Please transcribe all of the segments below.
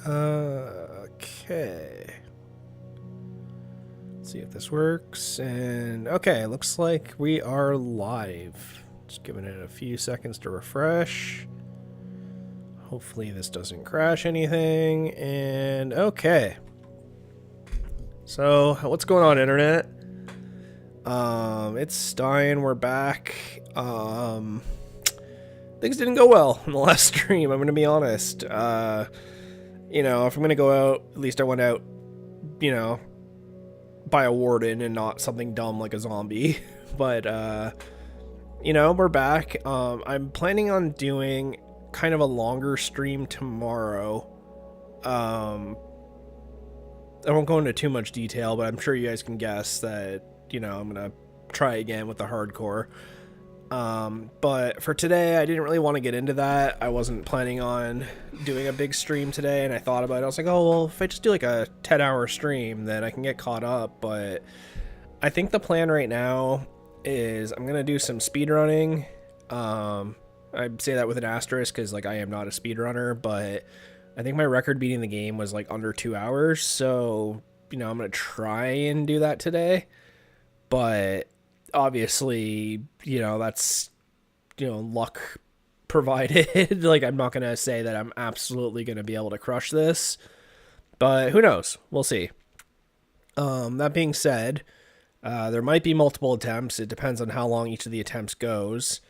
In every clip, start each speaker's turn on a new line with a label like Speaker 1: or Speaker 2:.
Speaker 1: Okay. Let's see if this works. And okay, looks like we are live. Just giving it a few seconds to refresh. Hopefully this doesn't crash anything. And okay. So, what's going on, internet? It's Stein. We're back. Things didn't go well in the last stream, I'm gonna be honest. You know, if I'm gonna go out, at least I went out, you know, by a warden and not something dumb like a zombie. But, you know, we're back. I'm planning on doing kind of a longer stream tomorrow. I won't go into too much detail, but I'm sure you guys can guess that, you know, I'm gonna try again with the hardcore. But for today, I didn't really want to get into that. I wasn't planning on doing a big stream today, and I thought about it. I was like, oh, well, if I just do like a 10-hour stream, then I can get caught up. But I think the plan right now is I'm going to do some speedrunning. I say that with an asterisk because, like, I am not a speedrunner, but I think my record beating the game was, like, under 2 hours. So, you know, I'm going to try and do that today. But obviously, you know, that's, you know, luck provided. Like, I'm not going to say that I'm absolutely going to be able to crush this, but who knows? We'll see. That being said, there might be multiple attempts. It depends on how long each of the attempts goes.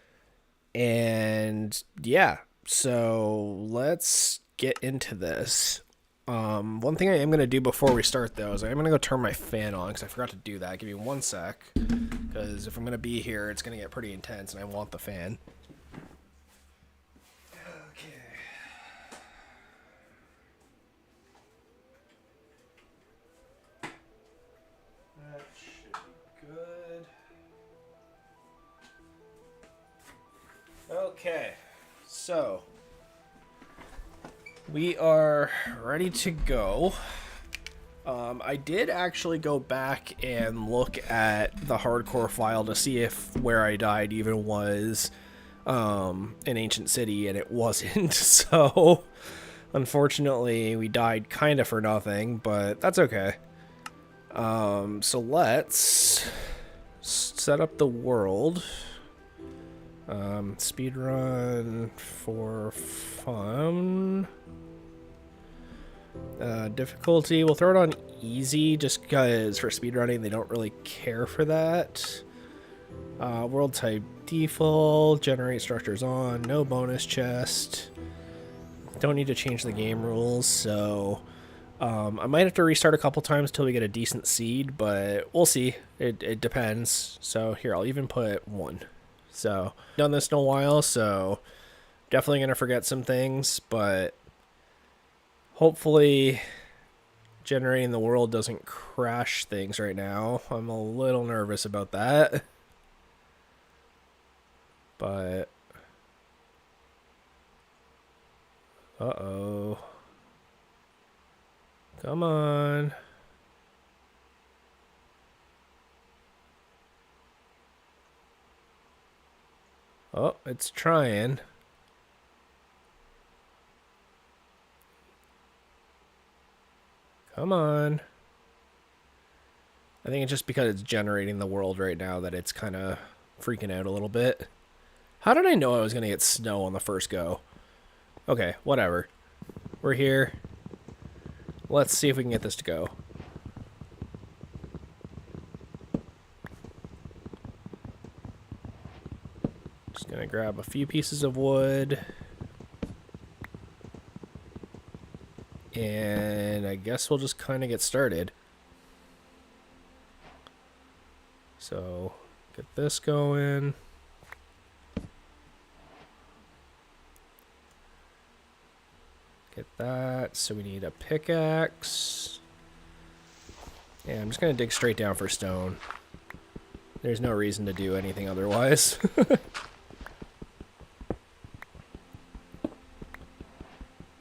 Speaker 1: And yeah, so let's get into this. One thing I am going to do before we start, though, is I'm going to go turn my fan on, because I forgot to do that. Give me 1 sec, because if I'm going to be here, it's going to get pretty intense, and I want the fan. Okay. That should be good. Okay, so we are ready to go. I did actually go back and look at the hardcore file to see if where I died even was an ancient city, and it wasn't. So unfortunately we died kind of for nothing, but that's okay. So let's set up the world. Speedrun for fun. Difficulty, we'll throw it on easy just because for speedrunning they don't really care for that. World type default, generate structures on, no bonus chest. Don't need to change the game rules, so I might have to restart a couple times till we get a decent seed, but we'll see. It depends. So here, I'll even put 1. So, done this in a while, so definitely going to forget some things, but hopefully generating the world doesn't crash things right now. I'm a little nervous about that. But uh-oh. Come on. Oh, it's trying. Come on. I think it's just because it's generating the world right now that it's kind of freaking out a little bit. How did I know I was going to get snow on the first go? Okay, whatever. We're here. Let's see if we can get this to go. Just going to grab a few pieces of wood. And I guess we'll just kind of get started. So, get this going. Get that. So we need a pickaxe. And I'm just going to dig straight down for stone. There's no reason to do anything otherwise.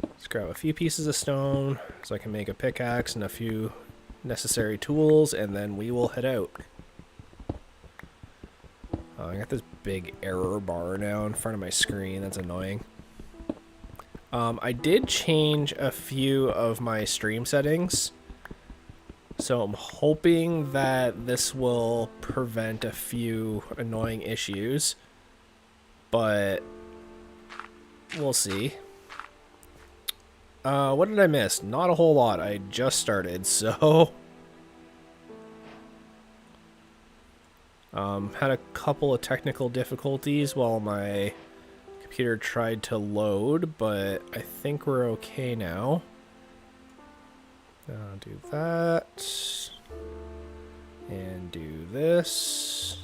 Speaker 1: Let's grab a few pieces of stone so I can make a pickaxe and a few necessary tools, and then we will head out. I got this big error bar now in front of my screen. That's annoying. I did change a few of my stream settings, so I'm hoping that this will prevent a few annoying issues, but we'll see. What did I miss? Not a whole lot. I just started, so... had a couple of technical difficulties while my computer tried to load, but I think we're okay now. I'll do that. And do this.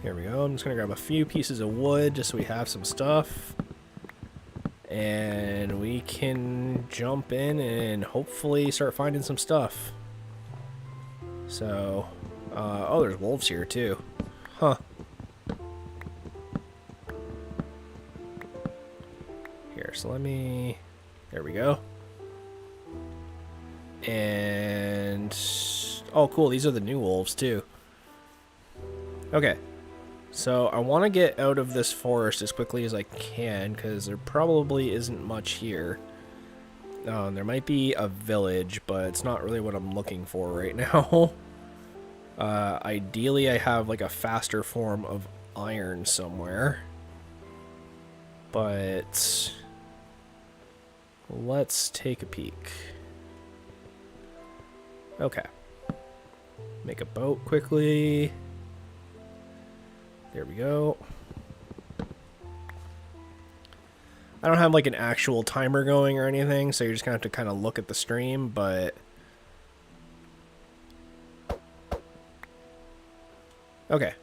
Speaker 1: Here we go. I'm just going to grab a few pieces of wood just so we have some stuff. And we can jump in and hopefully start finding some stuff. So, oh, there's wolves here too. Huh. Here, so let me, there we go. And, oh cool, these are the new wolves too. Okay, so I want to get out of this forest as quickly as I can, because there probably isn't much here. There might be a village, but it's not really what I'm looking for right now. Ideally, I have like a faster form of iron somewhere. But let's take a peek. Okay. Make a boat quickly. There we go. I don't have like an actual timer going or anything, so you're just gonna have to kind of look at the stream, but okay.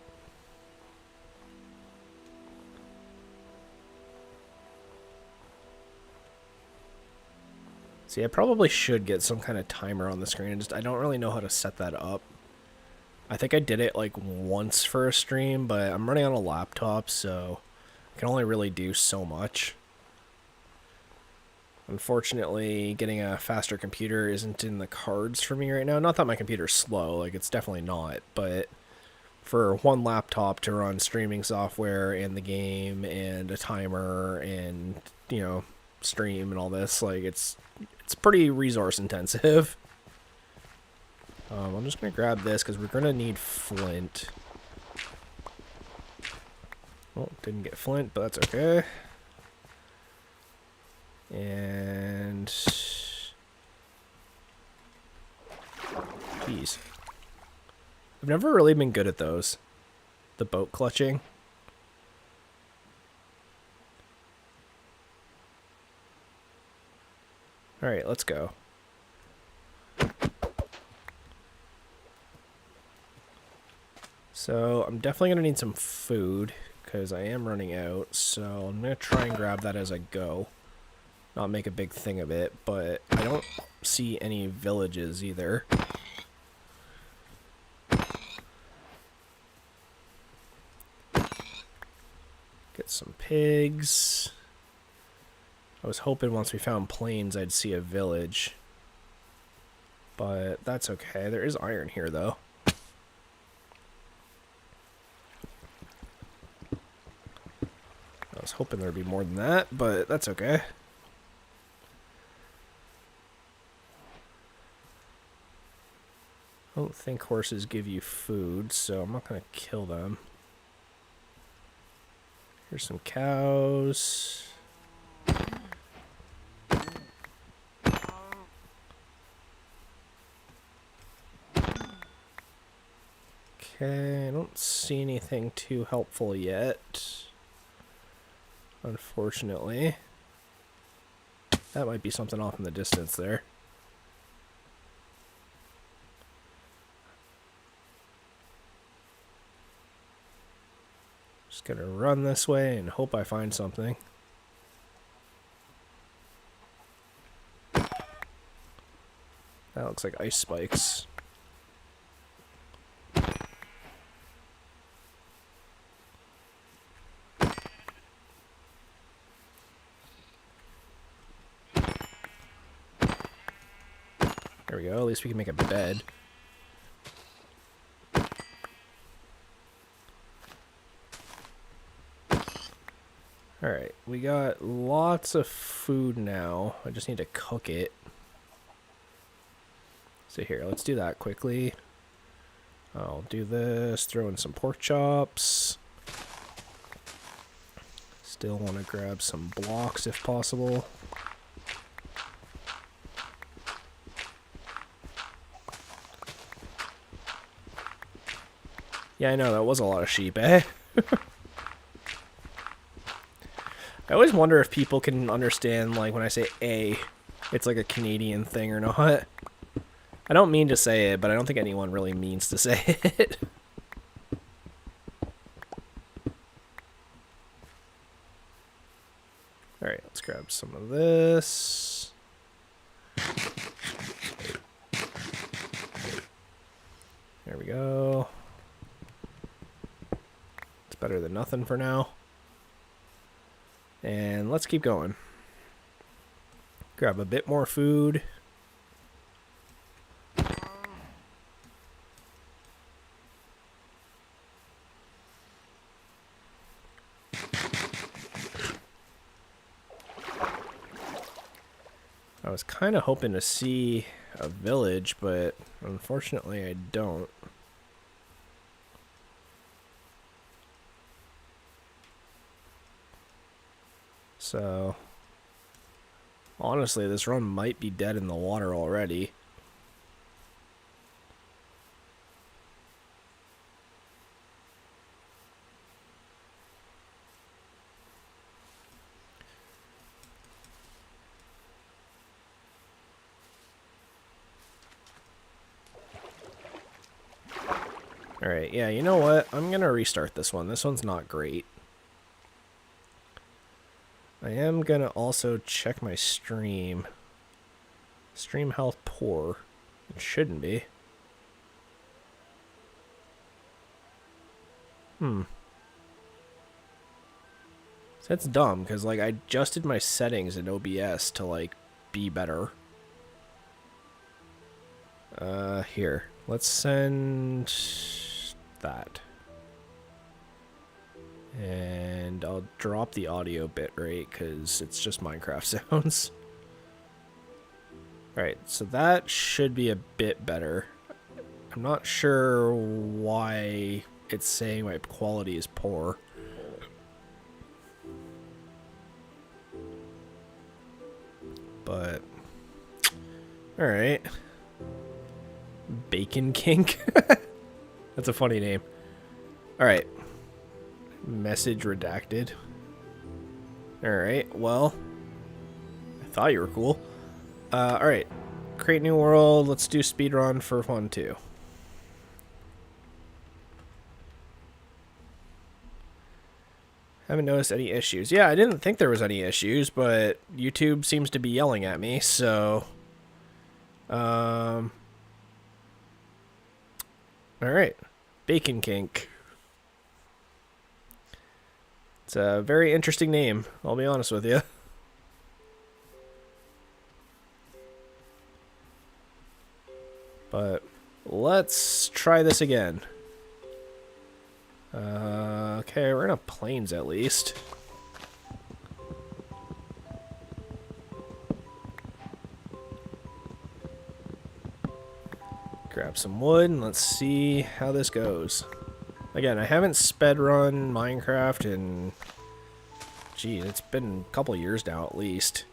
Speaker 1: See, I probably should get some kind of timer on the screen. I don't really know how to set that up. I think I did it like once for a stream, but I'm running on a laptop, so I can only really do so much. Unfortunately, getting a faster computer isn't in the cards for me right now. Not that my computer's slow, like it's definitely not, but for one laptop to run streaming software and the game and a timer and, you know, stream and all this, like it's pretty resource intensive. I'm just gonna grab this because we're gonna need flint. Well, didn't get flint, but that's okay. And jeez, I've never really been good at those. The boat clutching. All right, let's go. So I'm definitely gonna need some food because I am running out. So I'm gonna try and grab that as I go. Not make a big thing of it, but I don't see any villages either. Get some pigs. I was hoping once we found plains I'd see a village. But that's okay. There is iron here though. I was hoping there'd be more than that, but that's okay. I don't think horses give you food, so I'm not going to kill them. Here's some cows. Okay, I don't see anything too helpful yet. Unfortunately. That might be something off in the distance there. Just gonna run this way and hope I find something. That looks like ice spikes. There we go, at least we can make a bed. Alright. got lots of food now. I just need to cook it. So here, let's do that quickly. I'll do this, throw in some pork chops. Still want to grab some blocks if possible. Yeah, I know, that was a lot of sheep, eh? I always wonder if people can understand, like, when I say "a," it's like a Canadian thing or not. I don't mean to say it, but I don't think anyone really means to say it. Alright, let's grab some of this. There we go. It's better than nothing for now. And let's keep going. Grab a bit more food. I was kind of hoping to see a village, but unfortunately I don't. So, honestly, this run might be dead in the water already. Alright, yeah, you know what? I'm gonna restart this one. This one's not great. I am gonna also check my stream. Stream health poor. It shouldn't be. That's dumb, because, like, I adjusted my settings in OBS to, like, be better. Here. Let's send that. And I'll drop the audio bitrate because it's just Minecraft sounds. Alright, so that should be a bit better. I'm not sure why it's saying my quality is poor. But, alright. Bacon Kink? That's a funny name. Alright. Message redacted. Alright, well. I thought you were cool. Alright. Create new world. Let's do speedrun for fun too. Haven't noticed any issues. Yeah, I didn't think there was any issues, but YouTube seems to be yelling at me, so... Alright. Bacon Kink. It's a very interesting name, I'll be honest with you. But let's try this again. Okay, we're in a plains at least. Grab some wood and let's see how this goes. Again, I haven't sped-run Minecraft in... Geez, it's been a couple years now at least.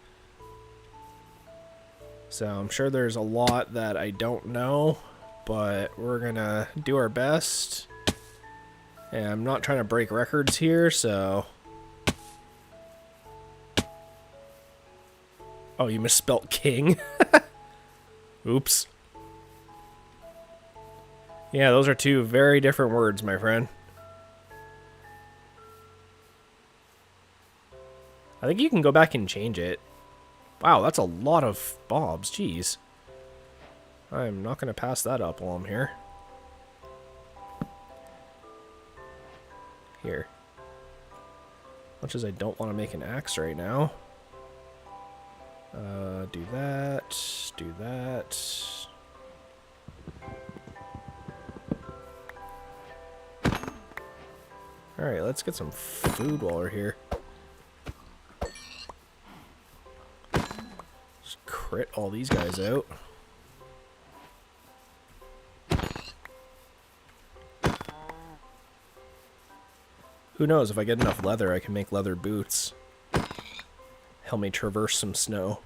Speaker 1: So I'm sure there's a lot that I don't know, but we're gonna do our best. And I'm not trying to break records here, so... Oh, you misspelt king? Oops. Yeah, those are two very different words, my friend. I think you can go back and change it. Wow, that's a lot of bobs, jeez. I'm not going to pass that up while I'm here. Here. Much as I don't want to make an axe right now. Do that. Do that. Alright, let's get some food while we're here. crit all these guys out. Who knows, if I get enough leather, I can make leather boots. Help me traverse some snow.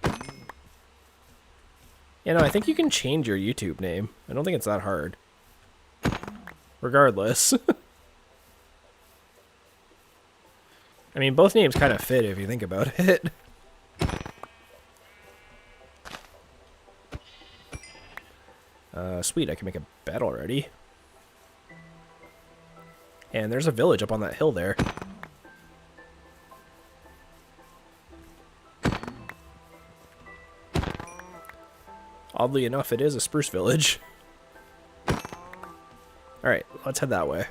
Speaker 1: Yeah, no, I think you can change your YouTube name. I don't think it's that hard. Regardless. I mean, both names kind of fit if you think about it. Sweet, I can make a bed already. And there's a village up on that hill there. Oddly enough, it is a spruce village. Alright, let's head that way.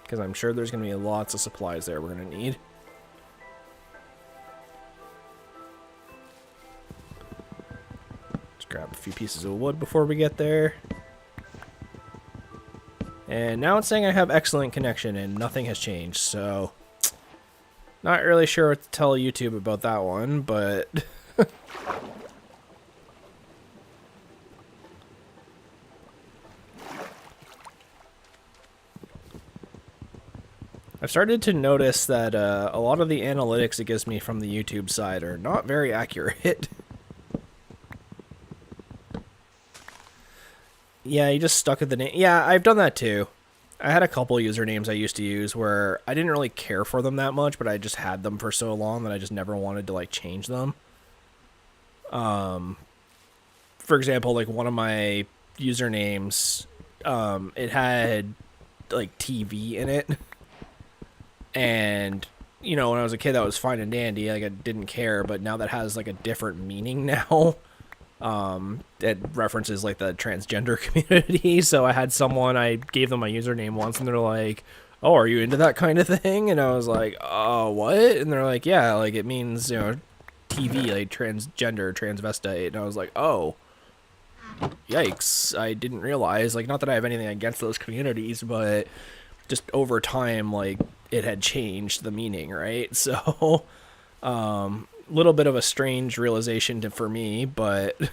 Speaker 1: Because I'm sure there's going to be lots of supplies there we're going to need. Let's grab a few pieces of wood before we get there. And now it's saying I have excellent connection and nothing has changed, so... Not really sure what to tell YouTube about that one, but... I've started to notice that a lot of the analytics it gives me from the YouTube side are not very accurate. Yeah, you just stuck at the name. Yeah, I've done that too. I had a couple usernames I used to use where I didn't really care for them that much, but I just had them for so long that I just never wanted to like change them. For example, like one of my usernames, it had like TV in it. And, you know, when I was a kid, that was fine and dandy. Like, I didn't care, but now that has, like, a different meaning now. It references, like, the transgender community. So I had someone, I gave them my username once, and they're like, oh, are you into that kind of thing? And I was like, oh, what? And they're like, yeah, like, it means, you know, TV, like, transgender, transvestite. And I was like, oh, yikes. I didn't realize. Like, not that I have anything against those communities, but just over time, like, it had changed the meaning, right? So, little bit of a strange realization for me, but, you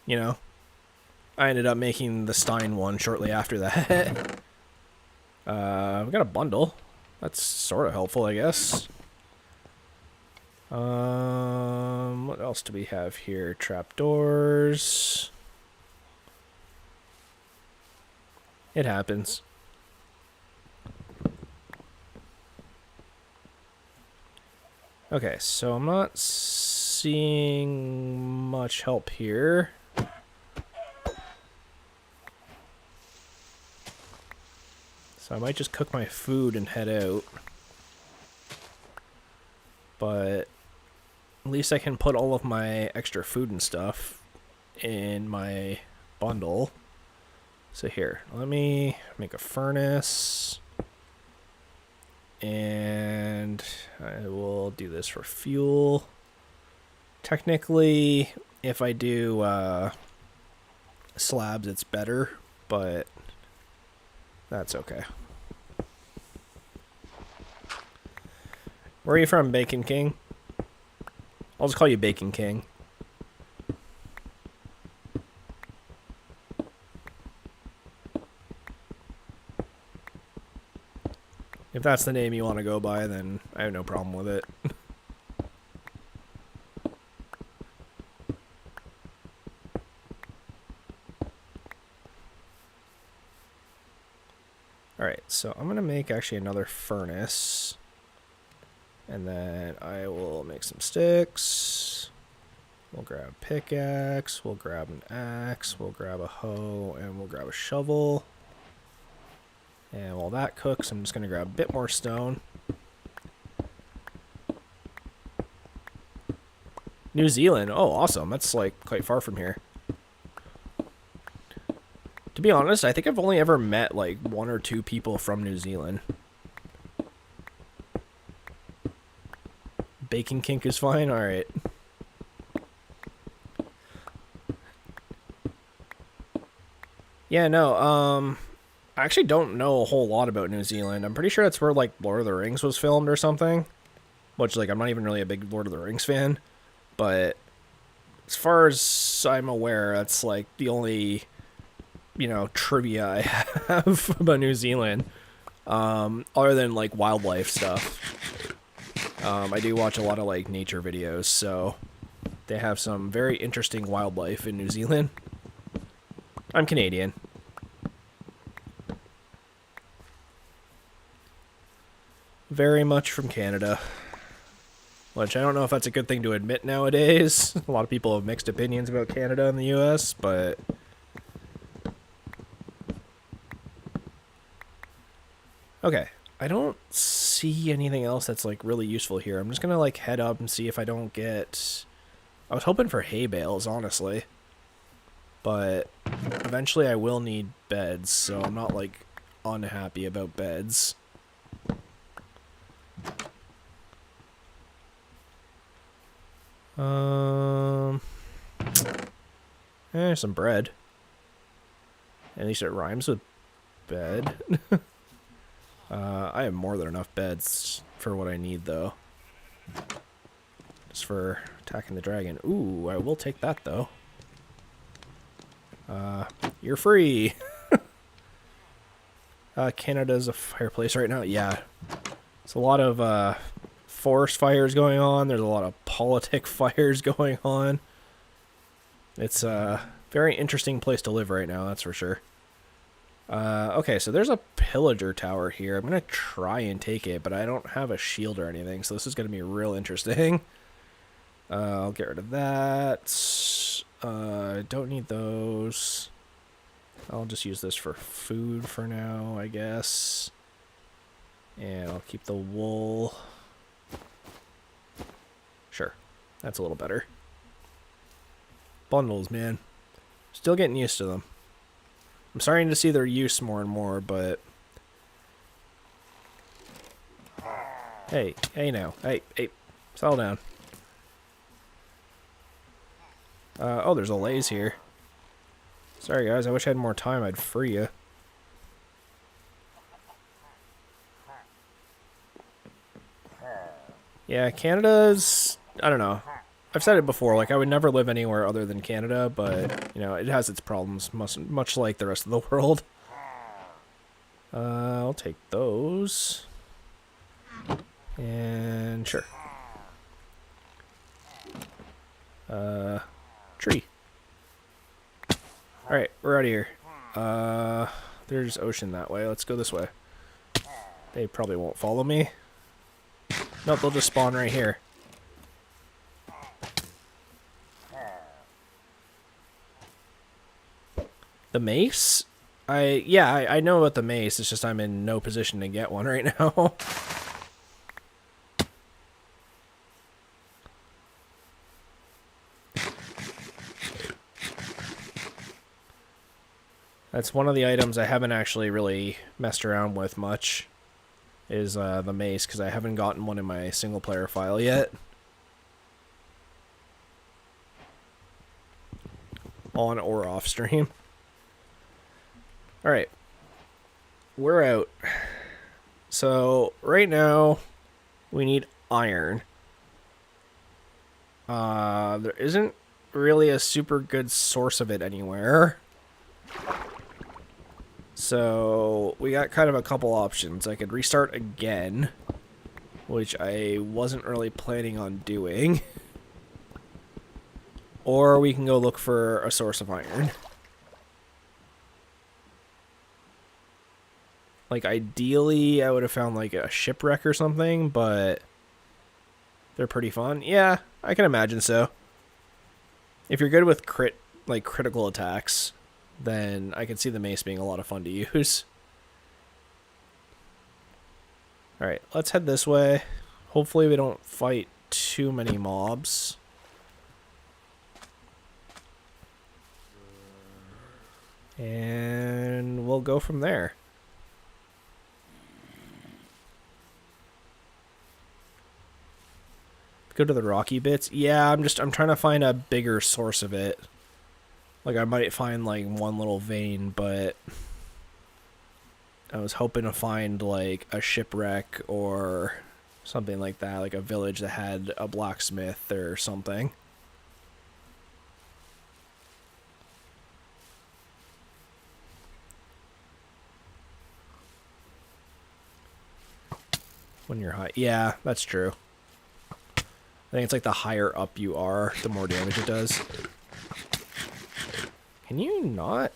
Speaker 1: know, I ended up making the Stein one shortly after that. We got a bundle. That's sort of helpful, I guess. What else do we have here? Trapdoors. It happens. Okay, so I'm not seeing much help here. So I might just cook my food and head out. But at least I can put all of my extra food and stuff in my bundle. So here, let me make a furnace. And I will do this for fuel. Technically, if I do slabs, it's better, but that's okay. Where are you from, Bacon King? I'll just call you Bacon King. If that's the name you want to go by, then I have no problem with it. Alright, so I'm going to make actually another furnace. And then I will make some sticks. We'll grab a pickaxe, we'll grab an axe, we'll grab a hoe, and we'll grab a shovel. And while that cooks, I'm just going to grab a bit more stone. New Zealand. Oh, awesome. That's, like, quite far from here. To be honest, I think I've only ever met, like, 1 or 2 people from New Zealand. Bacon kink is fine? Alright. Yeah, no, I actually don't know a whole lot about New Zealand. I'm pretty sure that's where, like, Lord of the Rings was filmed or something. Which, like, I'm not even really a big Lord of the Rings fan. But as far as I'm aware, that's like the only, trivia I have about New Zealand. Other than like wildlife stuff. I do watch a lot of like nature videos, so they have some very interesting wildlife in New Zealand. I'm Canadian. Very much from Canada. Which I don't know if that's a good thing to admit nowadays. A lot of people have mixed opinions about Canada and the US, but... Okay, I don't see anything else that's like really useful here. I'm just gonna like head up and see if I don't get... I was hoping for hay bales, honestly. But eventually I will need beds, so I'm not like unhappy about beds. Some bread. At least it rhymes with bed. I have more than enough beds for what I need, though. Just for attacking the dragon. Ooh, I will take that, though. You're free! Canada's a fireplace right now. Yeah. It's a lot of, forest fires going on. There's a lot of politic fires going on. It's a very interesting place to live right now, that's for sure. Okay, so there's a pillager tower here. I'm going to try and take it, but I don't have a shield or anything, so this is going to be real interesting. I'll get rid of that. Don't need those. I'll just use this for food for now, I guess. And I'll keep the wool. Sure, that's a little better. Bundles, man. Still getting used to them. I'm starting to see their use more and more, but... Hey now. Hey, settle down. Oh, there's a lays here. Sorry, guys, I wish I had more time. I'd free you. Yeah, Canada's... I don't know. I've said it before, like, I would never live anywhere other than Canada, but, it has its problems, much like the rest of the world. I'll take those. And sure. Tree. Alright, we're out of here. There's ocean that way. Let's go this way. They probably won't follow me. Nope, they'll just spawn right here. The mace? I know about the mace, it's just I'm in no position to get one right now. That's one of the items I haven't actually really messed around with much, is the mace, because I haven't gotten one in my single player file yet. On or off stream. Alright. We're out. So, right now, we need iron. There isn't really a super good source of it anywhere. So, we got kind of a couple options. I could restart again, which I wasn't really planning on doing. Or we can go look for a source of iron. Like, ideally, I would have found, like, a shipwreck or something, but they're pretty fun. Yeah, I can imagine so. If you're good with critical attacks, then I can see the mace being a lot of fun to use. Alright, let's head this way. Hopefully we don't fight too many mobs. And we'll go from there. Go to the rocky bits. Yeah, I'm trying to find a bigger source of it. Like, I might find, like, one little vein, but I was hoping to find, like, a shipwreck or something like that, like a village that had a blacksmith or something. when you're high. Yeah, that's true. I think it's like the higher up you are, the more damage it does. Can you not?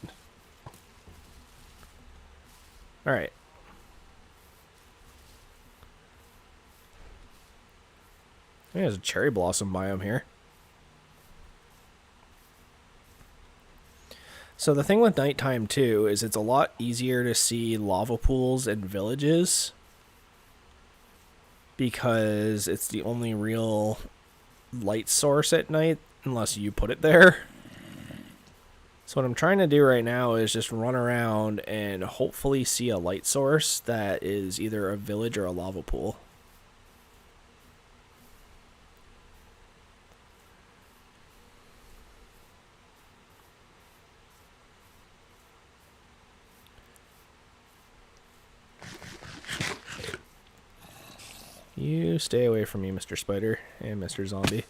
Speaker 1: Alright. There's a cherry blossom biome here. So the thing with nighttime too is it's a lot easier to see lava pools and villages because it's the only real light source at night unless you put it there. So what I'm trying to do right now is just run around and hopefully see a light source that is either a village or a lava pool. You stay away from me, Mr. Spider and Mr. Zombie.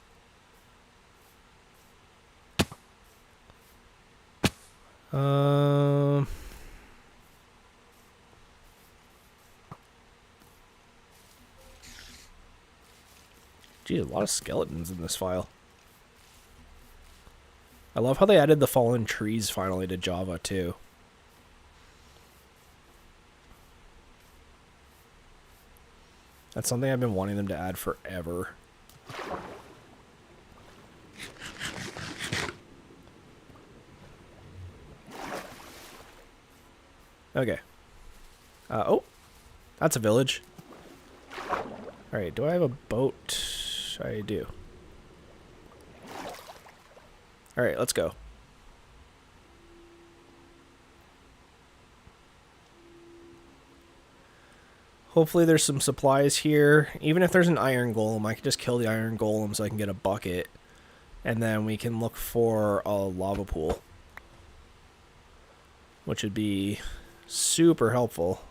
Speaker 1: Gee, a lot of skeletons in this file. I love how they added the fallen trees finally to Java, too. That's something I've been wanting them to add forever. Okay. Oh, that's a village. Alright, do I have a boat? I do. Alright, let's go. Hopefully there's some supplies here. Even if there's an iron golem, I can just kill the iron golem so I can get a bucket. And then we can look for a lava pool. Which would be super helpful.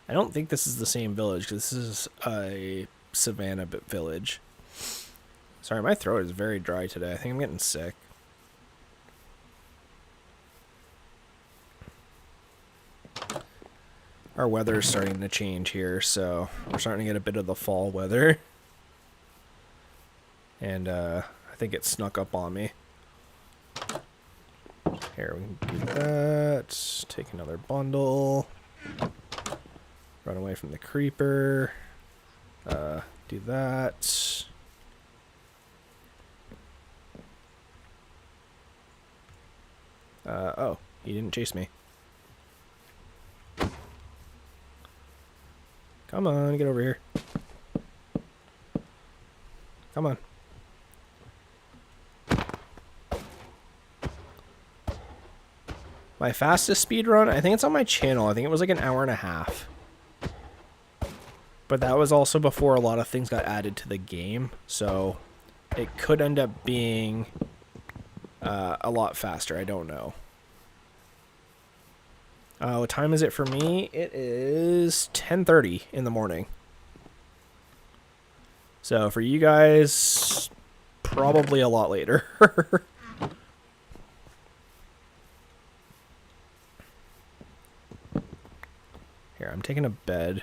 Speaker 1: I don't think this is the same village because this is a savannah village. Sorry, my throat is very dry today. I think I'm getting sick. Our weather is starting to change here, so we're starting to get a bit of the fall weather. And I think it snuck up on me. Here, we can do that. Take another bundle. Run away from the creeper. Do that. Oh, he didn't chase me. Come on, get over here. Come on. My fastest speed run, I think it's on my channel. I think it was like an hour and a half. But that was also before a lot of things got added to the game. So it could end up being a lot faster. I don't know. What time is it for me? It is 10:30 in the morning. So for you guys, probably a lot later. Here, I'm taking a bed.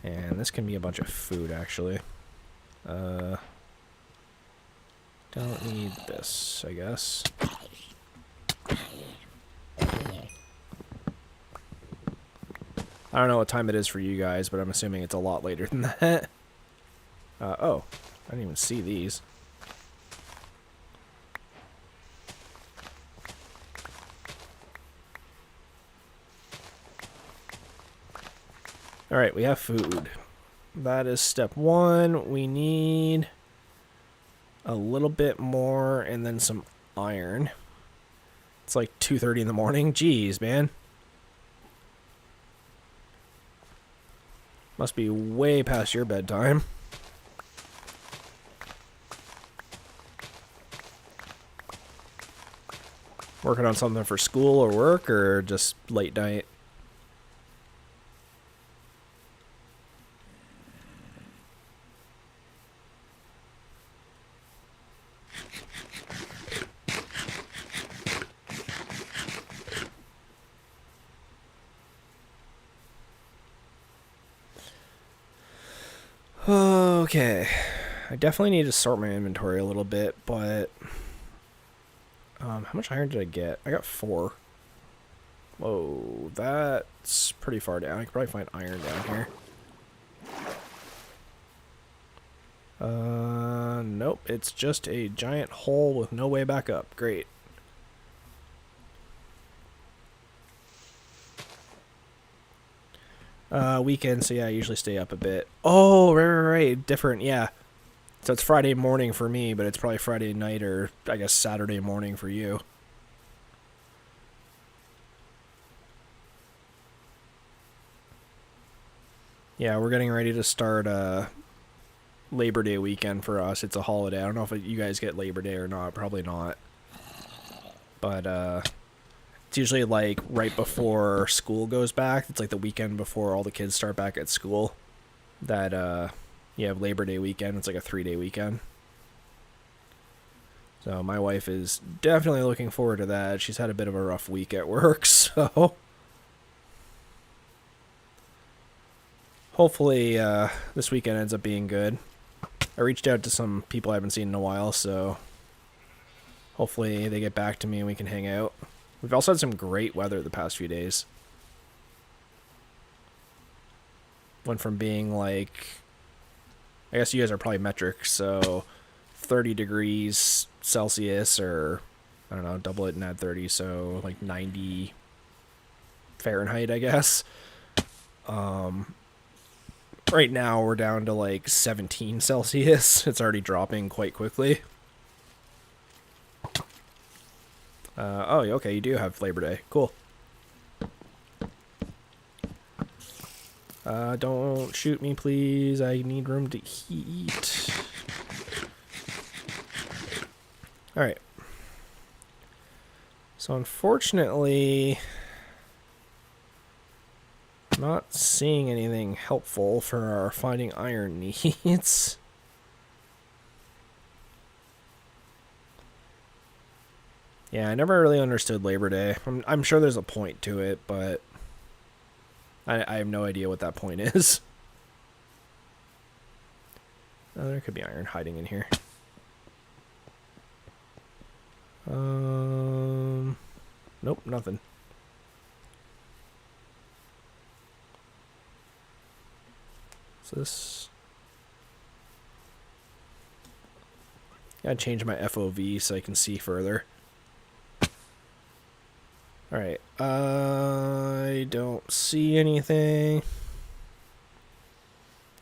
Speaker 1: And this can be a bunch of food, actually. Don't need this, I guess. I don't know what time it is for you guys, but I'm assuming it's a lot later than that. Oh, I didn't even see these. Alright, we have food. That is step one. We need a little bit more and then some iron. It's like 2:30 in the morning. Jeez, man. Must be way past your bedtime. Working on something for school or work or just late night? Okay. I definitely need to sort my inventory a little bit, but... how much iron did I get? I got 4. Whoa, that's pretty far down. I could probably find iron down here. Nope. It's just a giant hole with no way back up. Great. Weekend, so yeah, I usually stay up a bit. Oh, right. Different, yeah. So it's Friday morning for me, but it's probably Friday night or, I guess, Saturday morning for you. Yeah, we're getting ready to start Labor Day weekend for us. It's a holiday. I don't know if you guys get Labor Day or not. Probably not. But it's usually like right before school goes back. It's like the weekend before all the kids start back at school. That you have Labor Day weekend. It's like a 3-day weekend. So my wife is definitely looking forward to that. She's had a bit of a rough week at work, so hopefully this weekend ends up being good. I reached out to some people I haven't seen in a while, so hopefully they get back to me and we can hang out. We've also had some great weather the past few days. Went from being like, I guess you guys are probably metric, so 30 degrees Celsius, or I don't know, double it and add 30, so like 90 Fahrenheit, I guess. Right now we're down to like 17 Celsius. It's already dropping quite quickly. Oh, okay, you do have Labor Day. Cool. Don't shoot me, please. I need room to eat. Alright. So unfortunately, not seeing anything helpful for our finding iron needs. Yeah, I never really understood Labor Day. I'm sure there's a point to it, but I have no idea what that point is. Oh, there could be iron hiding in here. Nope, nothing. So this... Gotta change my FOV so I can see further. Alright, I don't see anything.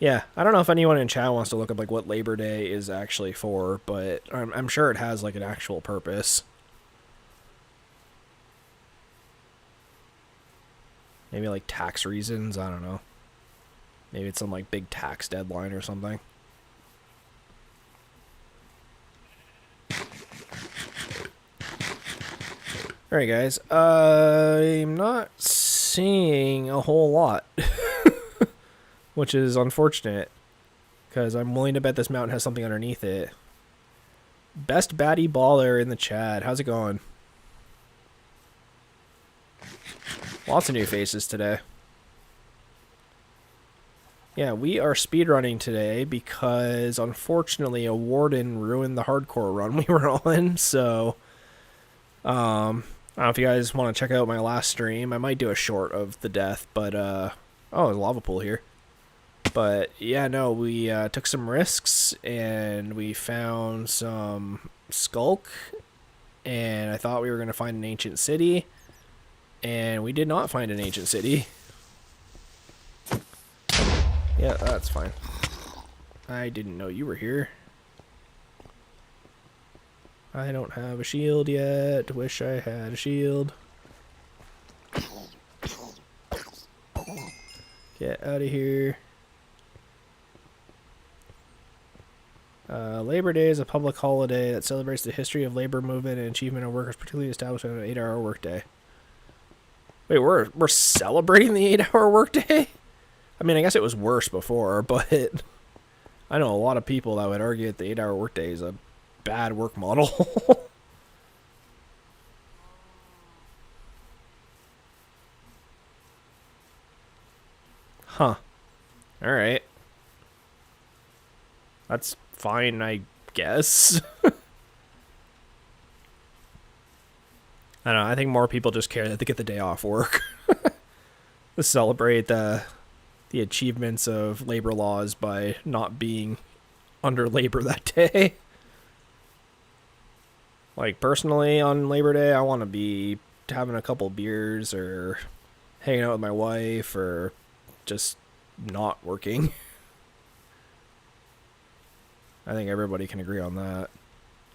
Speaker 1: Yeah, I don't know if anyone in chat wants to look up like what Labor Day is actually for, but I'm sure it has like an actual purpose. Maybe like tax reasons, I don't know. Maybe it's some like big tax deadline or something. Alright guys, I'm not seeing a whole lot, which is unfortunate, because I'm willing to bet this mountain has something underneath it. Best baddie baller in the chat, how's it going? Lots of new faces today. Yeah, we are speedrunning today because unfortunately a warden ruined the hardcore run we were on, so I don't know if you guys want to check out my last stream. I might do a short of the death, but oh, there's a lava pool here. But yeah, no, we took some risks and we found some skulk, and I thought we were going to find an ancient city, and we did not find an ancient city. Yeah, that's fine. I didn't know you were here. I don't have a shield yet. Wish I had a shield. Get out of here. Labor Day is a public holiday that celebrates the history of labor movement and achievement of workers, particularly established on an 8-hour workday. Wait, we're celebrating the 8-hour workday? I mean, I guess it was worse before, but I know a lot of people that would argue that the 8-hour workday is a bad work model. Huh. Alright. That's fine, I guess. I don't know, I think more people just care that they get the day off work. To celebrate the achievements of labor laws by not being under labor that day. Like, personally, on Labor Day, I want to be having a couple beers or hanging out with my wife or just not working. I think everybody can agree on that.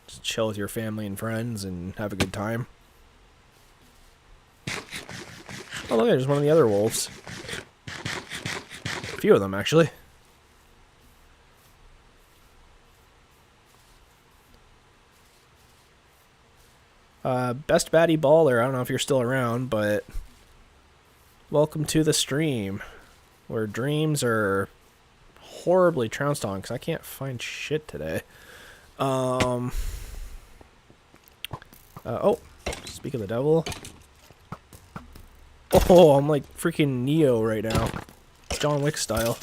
Speaker 1: Just chill with your family and friends and have a good time. Oh, look, there's one of the other wolves. A few of them, actually. Best Baddie Baller, I don't know if you're still around, but welcome to the stream, where dreams are horribly trounced on, because I can't find shit today. Oh, speak of the devil. Oh, I'm like freaking Neo right now. John Wick style.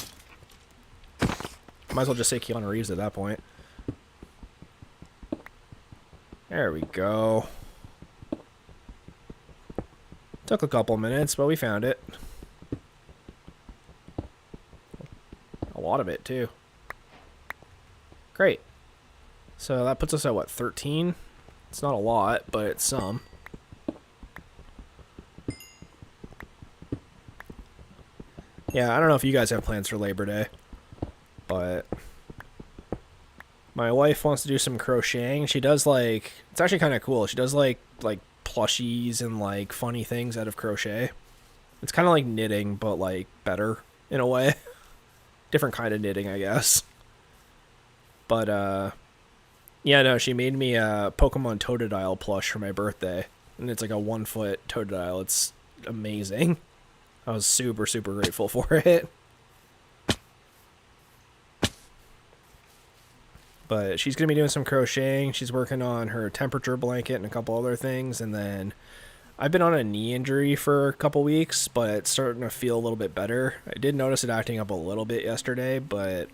Speaker 1: Might as well just say Keanu Reeves at that point. There we go. Took a couple minutes, but we found it. A lot of it, too. Great. So that puts us at, what, 13? It's not a lot, but it's some. Yeah, I don't know if you guys have plans for Labor Day, but my wife wants to do some crocheting. She does, like, it's actually kind of cool. She does, like plushies and, like, funny things out of crochet. It's kind of like knitting, but, like, better, in a way. Different kind of knitting, I guess. But, yeah, no, she made me a Pokemon Totodile plush for my birthday. And it's like a 1-foot Totodile. It's amazing. I was super, super grateful for it. But she's going to be doing some crocheting. She's working on her temperature blanket and a couple other things. And then I've been on a knee injury for a couple weeks, but it's starting to feel a little bit better. I did notice it acting up a little bit yesterday, but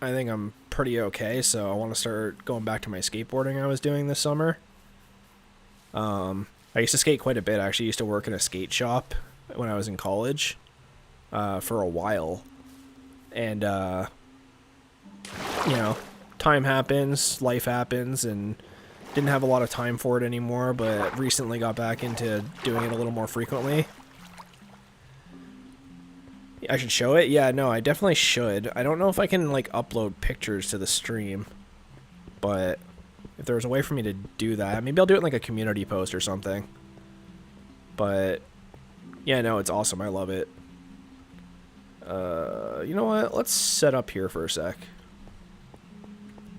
Speaker 1: I think I'm pretty okay. So I want to start going back to my skateboarding I was doing this summer. I used to skate quite a bit. I actually used to work in a skate shop when I was in college for a while. And, you know, time happens, life happens, and didn't have a lot of time for it anymore, but recently got back into doing it a little more frequently. I should show it? Yeah, no, I definitely should. I don't know if I can, like, upload pictures to the stream, but if there's a way for me to do that, maybe I'll do it in, like, a community post or something. But yeah, no, it's awesome. I love it. You know what? Let's set up here for a sec.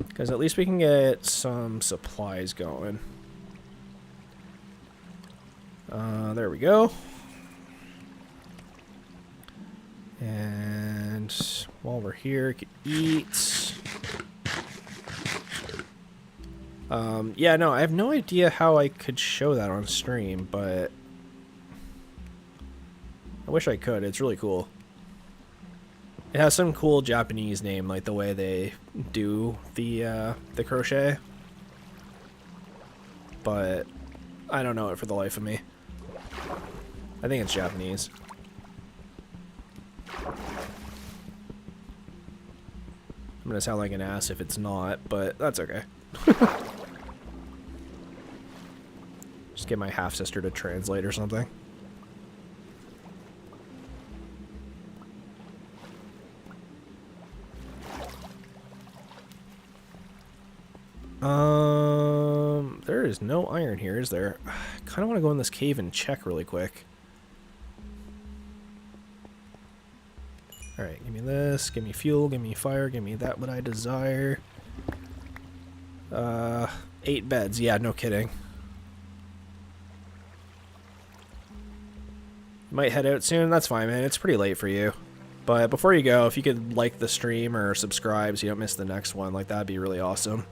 Speaker 1: Because at least we can get some supplies going. There we go. And while we're here, we can eat. Yeah, no, I have no idea how I could show that on stream, but I wish I could. It's really cool. It has some cool Japanese name, like the way they do the crochet. But I don't know it for the life of me. I think it's Japanese. I'm gonna sound like an ass if it's not, but that's okay. Just get my half-sister to translate or something. There is no iron here, is there? I kind of want to go in this cave and check really quick. Alright, give me this, give me fuel, give me fire, give me that what I desire. 8 beds, yeah, no kidding. Might head out soon, that's fine, man, it's pretty late for you. But before you go, if you could like the stream or subscribe so you don't miss the next one, like, that'd be really awesome.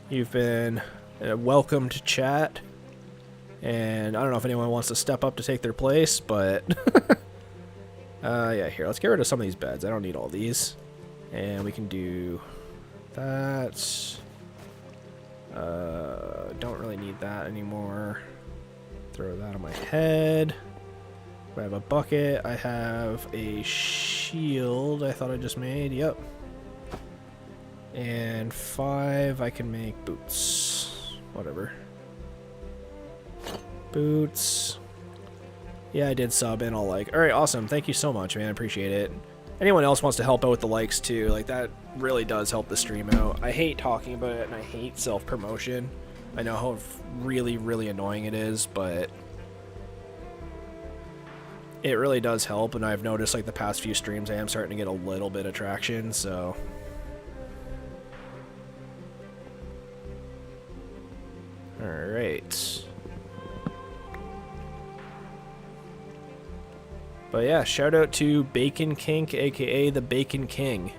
Speaker 1: You've been welcome to chat, and I don't know if anyone wants to step up to take their place, but Yeah, here, let's get rid of some of these beds. I don't need all these. And we can do that. Don't really need that anymore. Throw that on my head. I have a bucket. I have a shield I thought I just made. Yep. And 5, I can make boots. Whatever. Boots. Yeah, I did sub and I'll like. Alright, awesome. Thank you so much, man. I appreciate it. Anyone else wants to help out with the likes too, like that really does help the stream out. I hate talking about it and I hate self-promotion. I know how really, really annoying it is, but it really does help, and I've noticed like the past few streams I am starting to get a little bit of traction, so. Alright. But yeah, shout out to Bacon Kink, aka the Bacon King.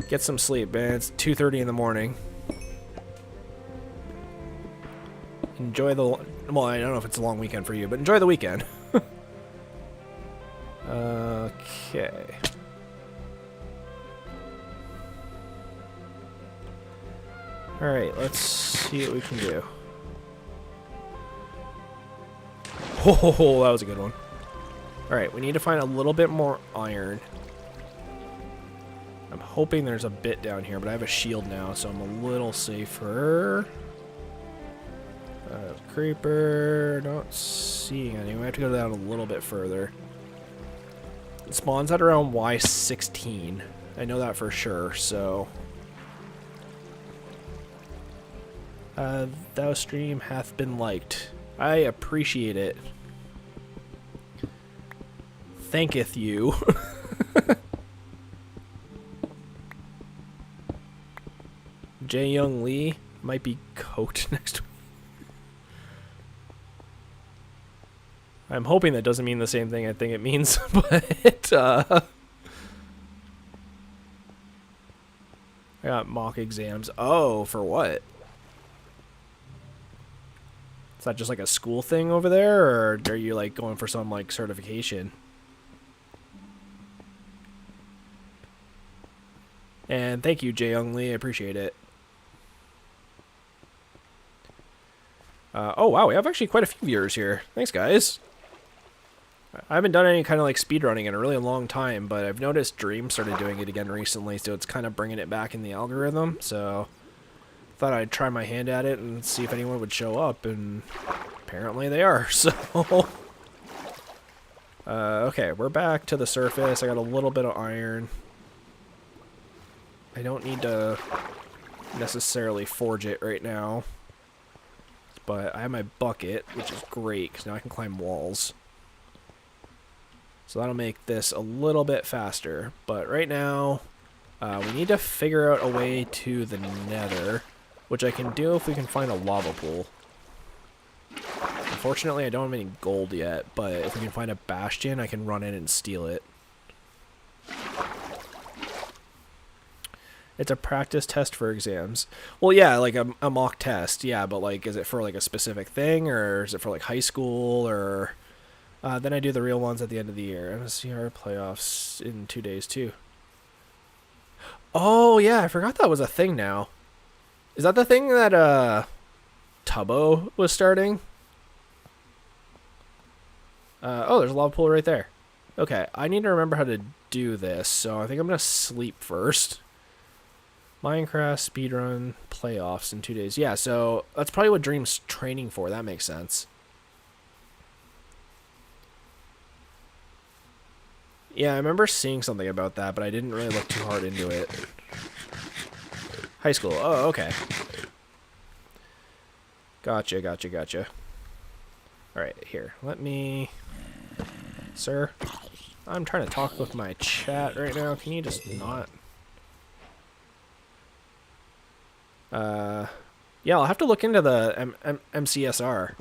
Speaker 1: Get some sleep, man. It's 2:30 in the morning. Enjoy the... Well, I don't know if it's a long weekend for you, but enjoy the weekend. Okay. Alright, let's see what we can do. Oh, that was a good one. Alright, we need to find a little bit more iron. I'm hoping there's a bit down here, but I have a shield now, so I'm a little safer. Creeper, not seeing any. We have to go down a little bit further. It spawns at around Y16. I know that for sure, so... thou stream hath been liked. I appreciate it. Thanketh you. Jae Young Lee might be coat next week. I'm hoping that doesn't mean the same thing I think it means, but I got mock exams. Oh, for what? Is that just like a school thing over there, or are you like going for some like certification? And thank you, Jae Young Lee. I appreciate it. Oh wow, we have actually quite a few viewers here. Thanks, guys. I haven't done any kind of like speedrunning in a really long time, but I've noticed Dream started doing it again recently, so it's kind of bringing it back in the algorithm. So thought I'd try my hand at it and see if anyone would show up, and apparently they are. So okay, we're back to the surface. I got a little bit of iron. I don't need to necessarily forge it right now, but I have my bucket, which is great because now I can climb walls. So that'll make this a little bit faster. But right now, we need to figure out a way to the nether, which I can do if we can find a lava pool. Unfortunately, I don't have any gold yet, but if we can find a bastion, I can run in and steal it. It's a practice test for exams. Well, yeah, like a mock test, yeah, but like, is it for like a specific thing, or is it for like high school, or... then I do the real ones at the end of the year. MSCR playoffs in 2 days, too. Oh, yeah, I forgot that was a thing now. Is that the thing that, Tubbo was starting? Oh, there's a lava pool right there. Okay, I need to remember how to do this, so I think I'm going to sleep first. Minecraft speedrun playoffs in 2 days. Yeah, so that's probably what Dream's training for. That makes sense. Yeah, I remember seeing something about that, but I didn't really look too hard into it. High school. Oh, okay. Gotcha, gotcha, gotcha. Alright, here. Let me... Sir? I'm trying to talk with my chat right now. Can you just not... Yeah, I'll have to look into the MCSR.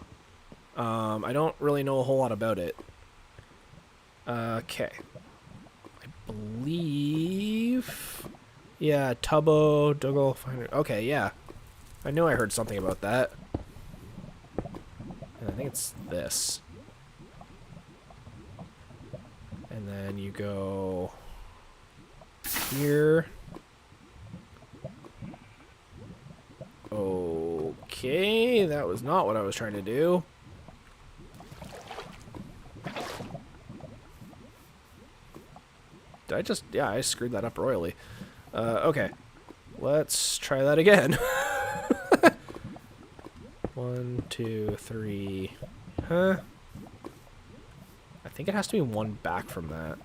Speaker 1: I don't really know a whole lot about it. Okay. I believe... Yeah, Tubbo, Dougal, Finder... Okay, yeah. I knew I heard something about that. And I think it's this. And then you go here. Okay, that was not what I was trying to do. Did I just... Yeah, I screwed that up royally. Okay. Let's try that again. 1, 2, 3. Huh? I think it has to be one back from that.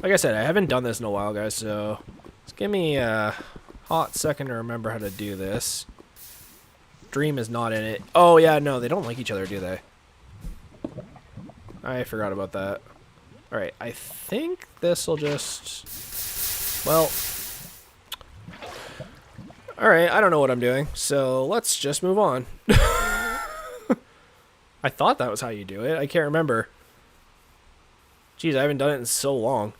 Speaker 1: Like I said, I haven't done this in a while, guys, so just give me a hot second to remember how to do this. Dream is not in it. Oh, yeah, no, they don't like each other, do they? I forgot about that. Alright, I think this will just... Well... Alright, I don't know what I'm doing, so let's just move on. I thought that was how you do it. I can't remember. Jeez, I haven't done it in so long.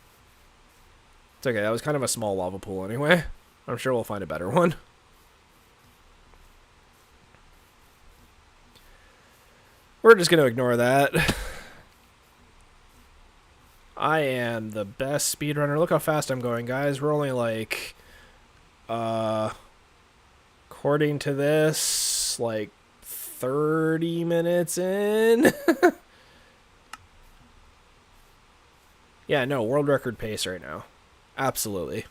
Speaker 1: It's okay, that was kind of a small lava pool anyway. I'm sure we'll find a better one. We're just going to ignore that. I am the best speedrunner. Look how fast I'm going, guys. We're only like... according to this, like 30 minutes in. Yeah, no, world record pace right now. Absolutely.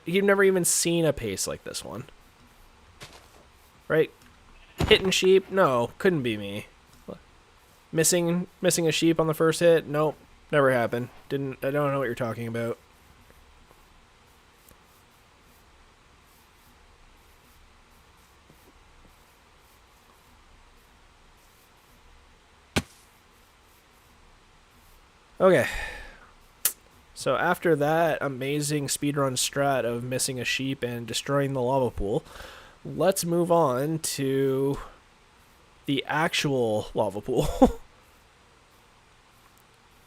Speaker 1: You've never even seen a pace like this one. Right? Hitting sheep? No, couldn't be me. Missing a sheep on the first hit? Nope, never happened. I don't know what you're talking about. Okay, so after that amazing speedrun strat of missing a sheep and destroying the lava pool, let's move on to the actual lava pool.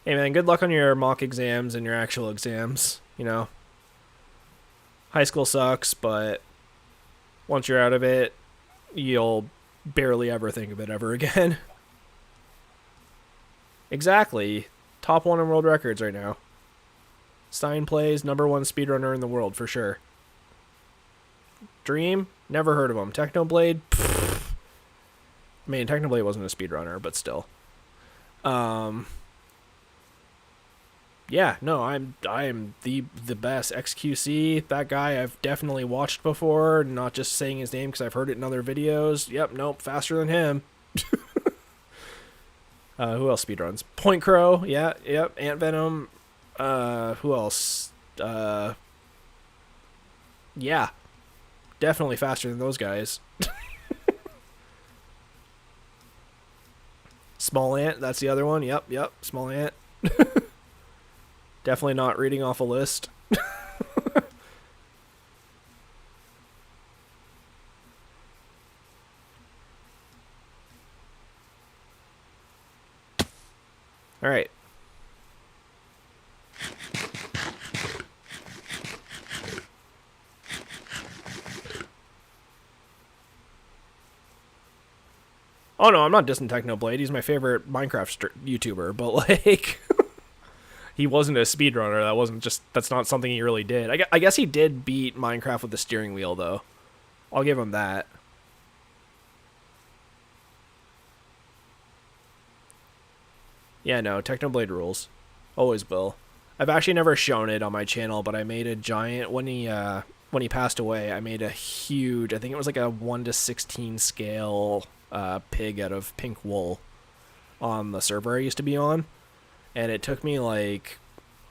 Speaker 1: Hey man, good luck on your mock exams and your actual exams, you know. High school sucks, but once you're out of it, you'll barely ever think of it ever again. Exactly. Top 1 in world records right now. Stein plays #1 speedrunner in the world for sure. Dream, never heard of him. Technoblade, pfft. I mean, Technoblade wasn't a speedrunner, but still. Yeah, no, I am the best. XQC, that guy I've definitely watched before, not just saying his name because I've heard it in other videos. Yep, nope, faster than him. Who else speedruns? Point Crow, yeah, yep, Ant Venom. Who else? Yeah, definitely faster than those guys. Small Ant, that's the other one. Yep, Small Ant. Definitely not reading off a list. All right. Oh no, I'm not dissing Technoblade. He's my favorite Minecraft YouTuber, but like, he wasn't a speedrunner. That's not something he really did. I guess he did beat Minecraft with the steering wheel, though. I'll give him that. Yeah, no, Technoblade rules. Always will. I've actually never shown it on my channel, but I made a giant, when he passed away, I made a huge, I think it was like a 1:16 scale pig out of pink wool on the server I used to be on. And it took me like,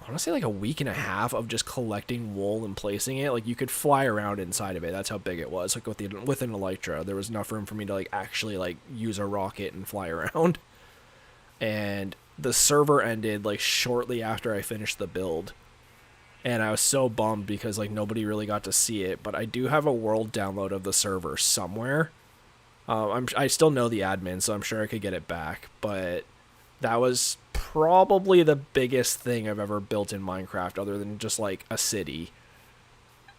Speaker 1: I want to say like a week and a half of just collecting wool and placing it. Like you could fly around inside of it. That's how big it was. Like with an Elytra, there was enough room for me to like actually like use a rocket and fly around. And the server ended like shortly after I finished the build. And I was so bummed because like nobody really got to see it, but I do have a world download of the server somewhere. I still know the admin, so I'm sure I could get it back, but that was probably the biggest thing I've ever built in Minecraft other than just like a city.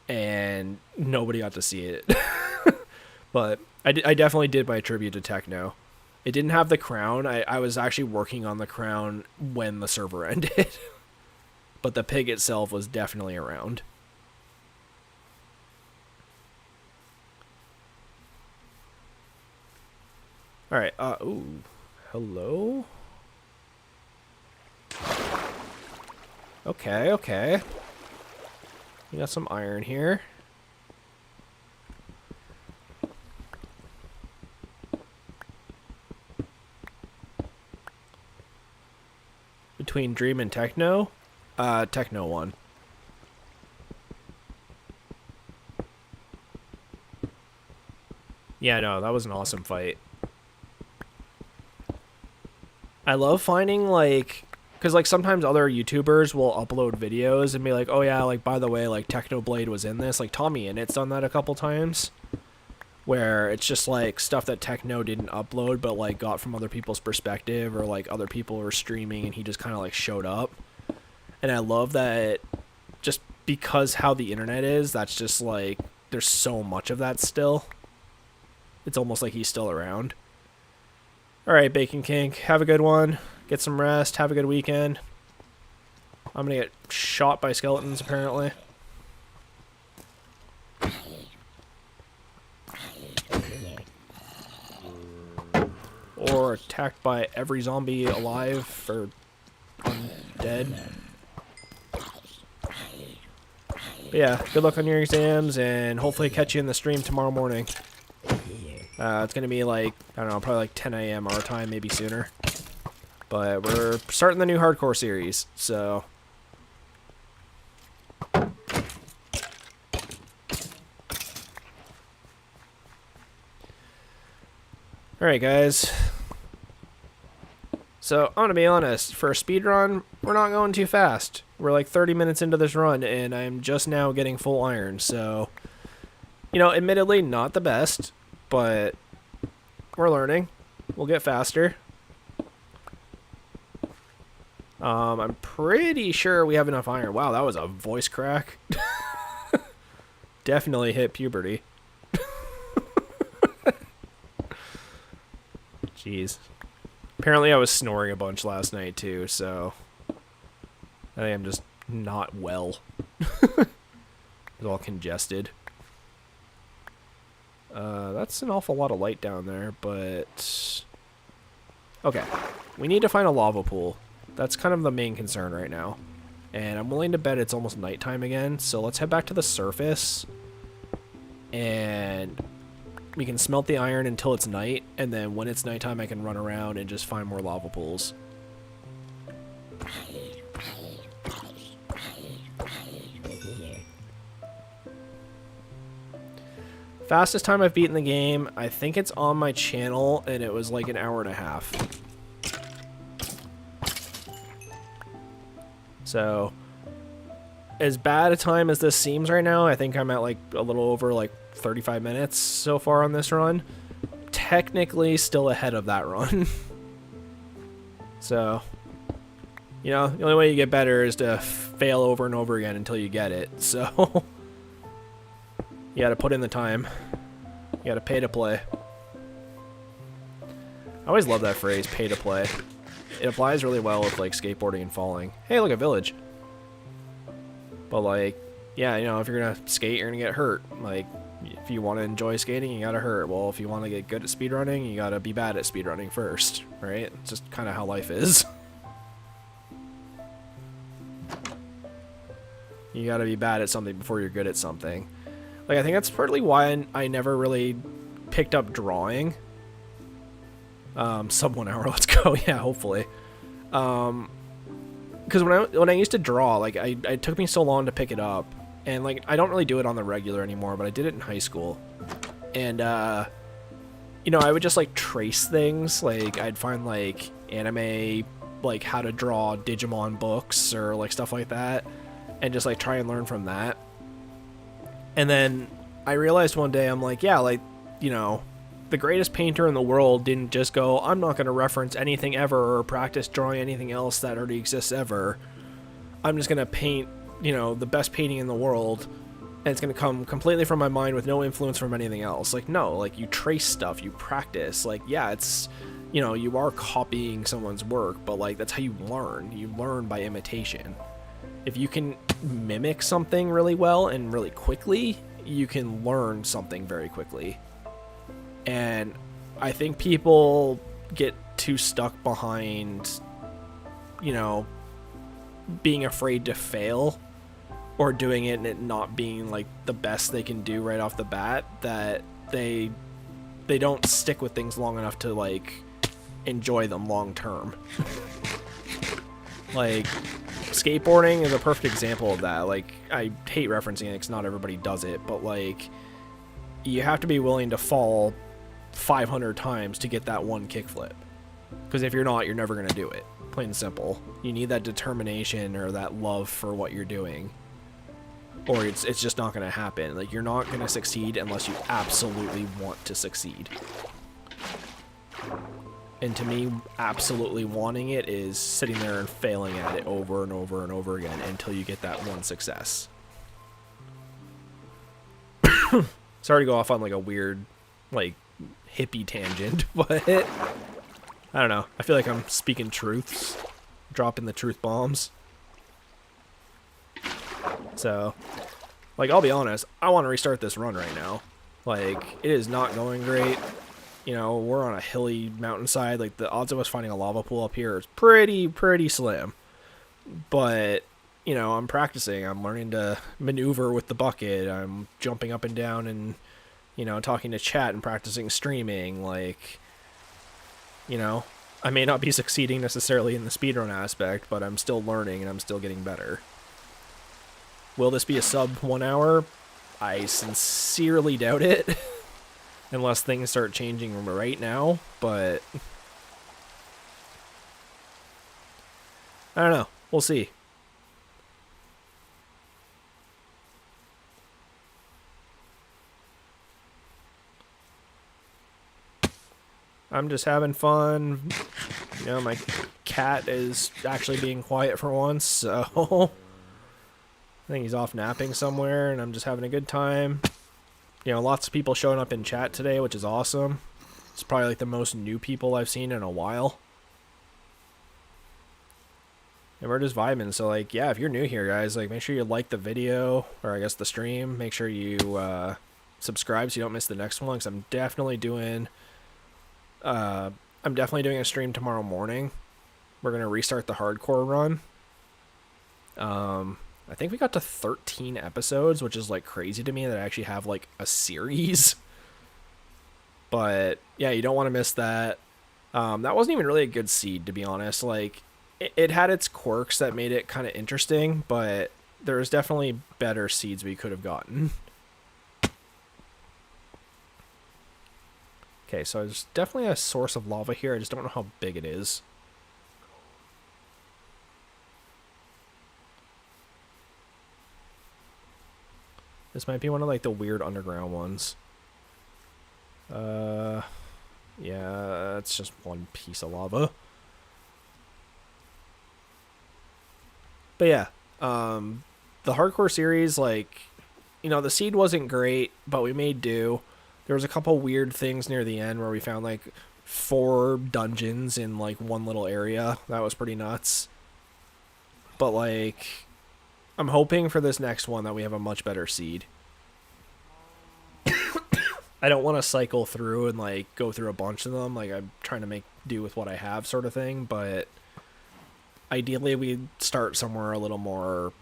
Speaker 1: And nobody got to see it. But I definitely did my tribute to Techno. It didn't have the crown. I was actually working on the crown when the server ended. But the pig itself was definitely around. Alright, ooh. Hello? Okay, okay. We got some iron here. Between Dream and Techno? Techno won. Yeah, no, that was an awesome fight. I love finding, like, because, like, sometimes other YouTubers will upload videos and be like, oh, yeah, like, by the way, like, Technoblade was in this. Like, Tommy Innit's done that a couple times, where it's just, like, stuff that Techno didn't upload, but, like, got from other people's perspective, or, like, other people were streaming and he just kind of, like, showed up. And I love that just because how the internet is, that's just, like, there's so much of that still. It's almost like he's still around. Alright, Bacon Kink, have a good one. Get some rest, have a good weekend. I'm gonna get shot by skeletons, apparently. Or attacked by every zombie alive or undead. But yeah, good luck on your exams, and hopefully catch you in the stream tomorrow morning. It's gonna be like, I don't know, probably like 10 a.m. our time, maybe sooner. But we're starting the new hardcore series, so... Alright, guys. So, I'm gonna be honest, for a speedrun, we're not going too fast. We're like 30 minutes into this run, and I'm just now getting full iron, so... You know, admittedly, not the best, but we're learning. We'll get faster. I'm pretty sure we have enough iron. Wow, that was a voice crack. Definitely hit puberty. Jeez. Apparently I was snoring a bunch last night too, so I think I'm just not well. It's all congested. That's an awful lot of light down there, but... Okay. We need to find a lava pool. That's kind of the main concern right now. And I'm willing to bet it's almost nighttime again, so let's head back to the surface. And we can smelt the iron until it's night, and then when it's nighttime I can run around and just find more lava pools. Fastest time I've beaten the game, I think it's on my channel, and it was like an hour and a half. So, as bad a time as this seems right now, I think I'm at like a little over like 35 minutes so far on this run. Technically still ahead of that run. So, you know, the only way you get better is to fail over and over again until you get it. So, you gotta put in the time. You gotta pay to play. I always love that phrase, pay to play. It applies really well with like skateboarding and falling. Hey, look, a village. But like, yeah, you know, if you're gonna skate, you're gonna get hurt. Like, if you want to enjoy skating, you gotta hurt. Well, if you want to get good at speedrunning, you gotta be bad at speedrunning first, right? It's just kind of how life is. You gotta be bad at something before you're good at something. Like, I think that's partly why I never really picked up drawing. Sub 1 hour, let's go. Yeah, hopefully. Because when I used to draw, like, it took me so long to pick it up. And, like, I don't really do it on the regular anymore, but I did it in high school. And, you know, I would just, like, trace things. Like, I'd find, like, anime, like, how to draw Digimon books or, like, stuff like that. And just, like, try and learn from that. And then I realized one day, I'm like, yeah, like, you know, the greatest painter in the world didn't just go, I'm not going to reference anything ever or practice drawing anything else that already exists ever. I'm just going to paint, you know, the best painting in the world, and it's going to come completely from my mind with no influence from anything else. Like, no, like, you trace stuff, you practice. Like, yeah, it's, you know, you are copying someone's work, but like that's how you learn. You learn by imitation. If you can mimic something really well and really quickly, you can learn something very quickly. And I think people get too stuck behind, you know, being afraid to fail or doing it and it not being like the best they can do right off the bat, that they don't stick with things long enough to like enjoy them long term. Like skateboarding is a perfect example of that. Like, I hate referencing it because not everybody does it, but like you have to be willing to fall 500 times to get that one kickflip, because if you're not, you're never going to do it. Plain and simple. You need that determination or that love for what you're doing, or it's just not going to happen. Like, you're not going to succeed unless you absolutely want to succeed. And to me, absolutely wanting it is sitting there and failing at it over and over and over again until you get that one success. Sorry to go off on like a weird, like, hippie tangent, but I don't know. I feel like I'm speaking truths, dropping the truth bombs. So, like, I'll be honest, I want to restart this run right now. Like, it is not going great. You know, we're on a hilly mountainside. Like, the odds of us finding a lava pool up here is pretty slim. But, you know, I'm practicing. I'm learning to maneuver with the bucket. I'm jumping up and down and, you know, talking to chat and practicing streaming. Like, you know, I may not be succeeding necessarily in the speedrun aspect, but I'm still learning and I'm still getting better. Will this be a sub 1 hour? I sincerely doubt it. Unless things start changing right now, but I don't know. We'll see. I'm just having fun. You know, my cat is actually being quiet for once, so I think he's off napping somewhere, and I'm just having a good time. You know, lots of people showing up in chat today, which is awesome. It's probably like the most new people I've seen in a while. And we're just vibing. So, like, yeah, if you're new here, guys, like, make sure you like the video, or I guess the stream. Make sure you subscribe so you don't miss the next one, because I'm definitely doing a stream tomorrow morning. We're going to restart the hardcore run. I think we got to 13 episodes, which is like crazy to me that I actually have like a series. But yeah, you don't want to miss that. That wasn't even really a good seed, to be honest. Like, it had its quirks that made it kind of interesting, but there's definitely better seeds we could have gotten. Okay, so there's definitely a source of lava here. I just don't know how big it is. This might be one of like the weird underground ones. Yeah, it's just one piece of lava. But yeah, the hardcore series, like, you know, the seed wasn't great, but we made do. There was a couple weird things near the end where we found like 4 dungeons in like one little area. That was pretty nuts. But like, I'm hoping for this next one that we have a much better seed. I don't want to cycle through and like go through a bunch of them. Like, I'm trying to make do with what I have, sort of thing. But ideally, we start somewhere a little more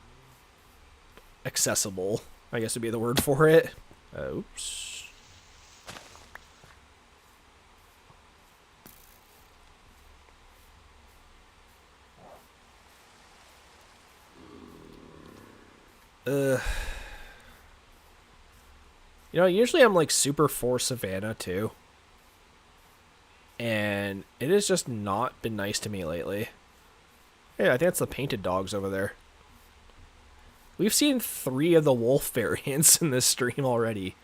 Speaker 1: accessible, I guess would be the word for it. Oops. You know, usually I'm like super for Savannah too. And it has just not been nice to me lately. Yeah, I think it's the painted dogs over there. We've seen 3 of the wolf variants in this stream already.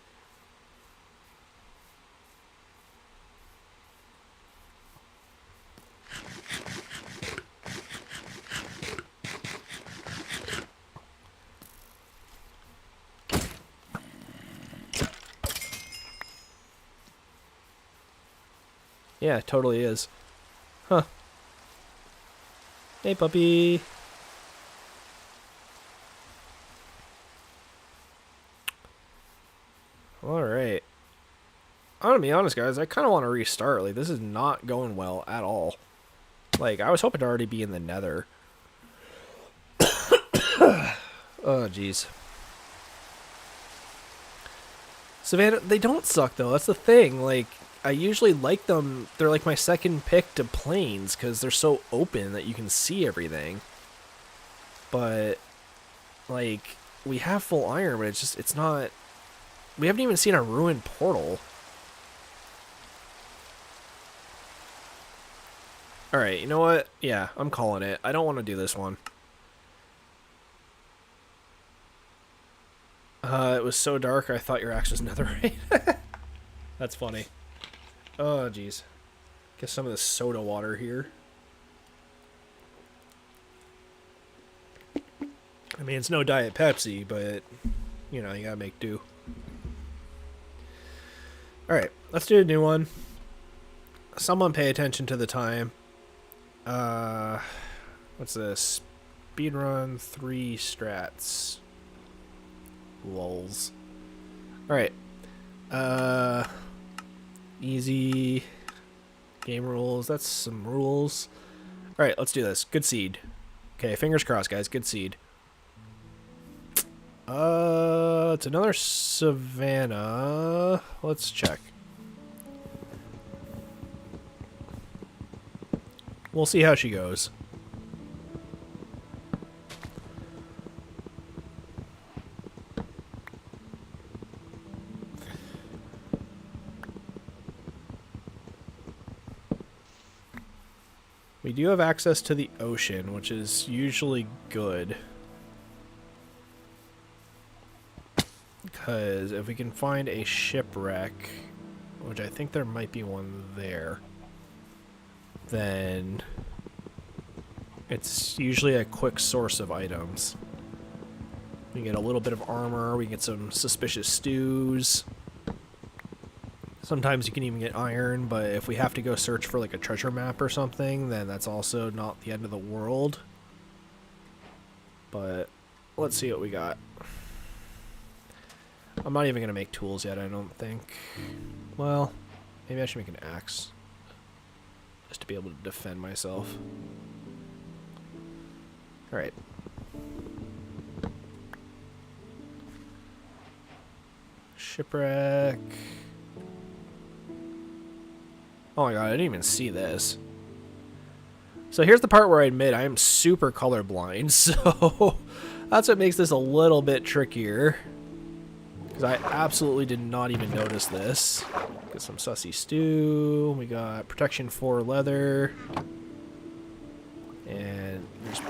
Speaker 1: Yeah, it totally is. Huh. Hey, puppy. Alright. I'm gonna be honest, guys. I kind of want to restart. Like, this is not going well at all. Like, I was hoping to already be in the nether. Oh, jeez. Savannah, they don't suck, though. That's the thing. Like, I usually like them. They're like my second pick to plains because they're so open that you can see everything. But, like, we have full iron, but it's not... We haven't even seen a ruined portal. Alright, you know what? Yeah, I'm calling it. I don't want to do this one. It was so dark I thought your axe was netherite. That's funny. Oh, jeez. Get some of this soda water here. I mean, it's no Diet Pepsi, but, you know, you gotta make do. Alright, let's do a new one. Someone pay attention to the time. What's this? Speedrun 3 strats. Lols. Alright. Easy. Game rules. That's some rules. Alright, let's do this. Good seed. Okay, fingers crossed, guys. Good seed. It's another Savannah. Let's check. We'll see how she goes. We do have access to the ocean, which is usually good. Because if we can find a shipwreck, which I think there might be one there, then it's usually a quick source of items. We get a little bit of armor, we get some suspicious stews. Sometimes you can even get iron, but if we have to go search for like a treasure map or something, then that's also not the end of the world. But let's see what we got. I'm not even going to make tools yet, I don't think. Well, maybe I should make an axe. Just to be able to defend myself. Alright. Shipwreck. Oh my god, I didn't even see this. So here's the part where I admit I am super colorblind, so that's what makes this a little bit trickier. Because I absolutely did not even notice this. Get some sussy stew. We got protection 4 leather. And there's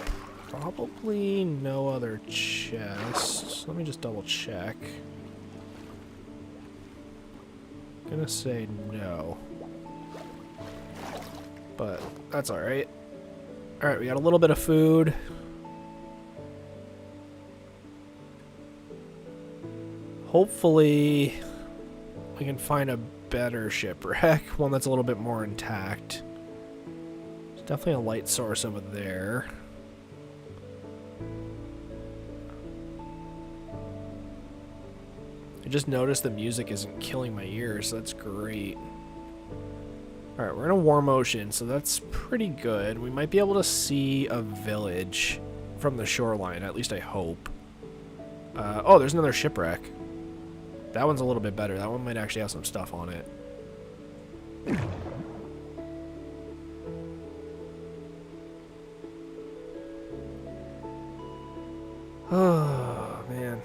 Speaker 1: probably no other chest. Let me just double check. I'm gonna say no. But that's alright. Alright, we got a little bit of food. Hopefully we can find a better shipwreck, one that's a little bit more intact. There's definitely a light source over there. I just noticed the music isn't killing my ears, so that's great. Alright, we're in a warm ocean, so that's pretty good. We might be able to see a village from the shoreline, at least I hope. Oh, there's another shipwreck. That one's a little bit better. That one might actually have some stuff on it. Oh, man.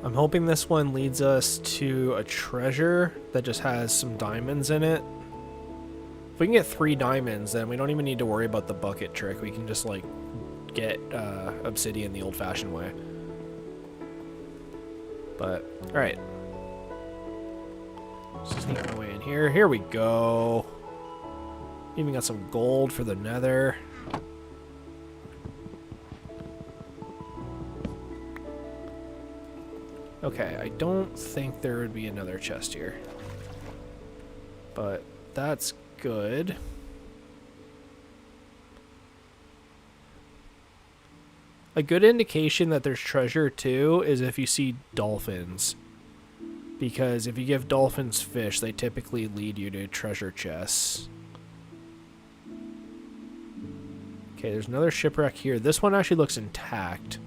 Speaker 1: I'm hoping this one leads us to a treasure that just has some diamonds in it. If we can get 3 diamonds, then we don't even need to worry about the bucket trick. We can just, like, get obsidian the old-fashioned way. But, alright. Just sneak my way in here. Here we go. Even got some gold for the nether. Okay, I don't think there would be another chest here. But that's good. A good indication that there's treasure too is if you see dolphins. Because if you give dolphins fish, they typically lead you to treasure chests. Okay, there's another shipwreck here. This one actually looks intact.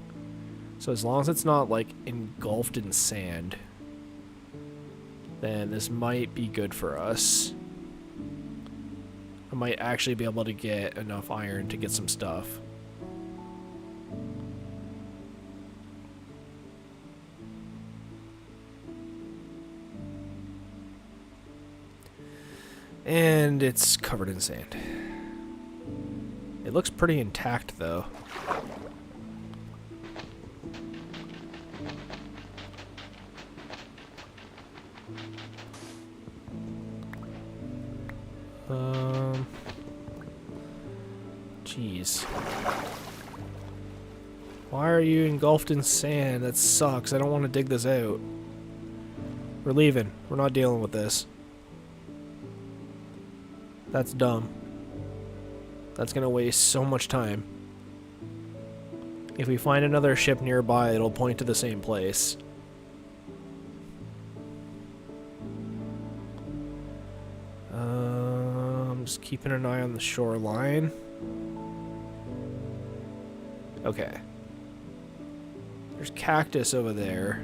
Speaker 1: So as long as it's not, like, engulfed in sand, then this might be good for us. I might actually be able to get enough iron to get some stuff. And it's covered in sand. It looks pretty intact, though. Jeez. Why are you engulfed in sand? That sucks. I don't want to dig this out. We're leaving. We're not dealing with this. That's dumb. That's gonna waste so much time. If we find another ship nearby, it'll point to the same place. I'm just keeping an eye on the shoreline. Okay. There's cactus over there.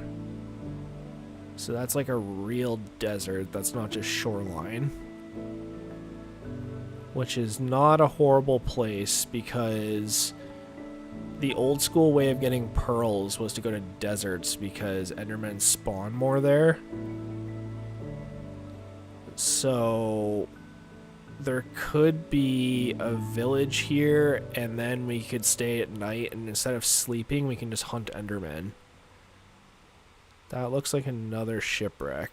Speaker 1: So that's like a real desert. That's not just shoreline. Which is not a horrible place because the old school way of getting pearls was to go to deserts because Endermen spawn more there. So there could be a village here and then we could stay at night and instead of sleeping we can just hunt Endermen. That looks like another shipwreck.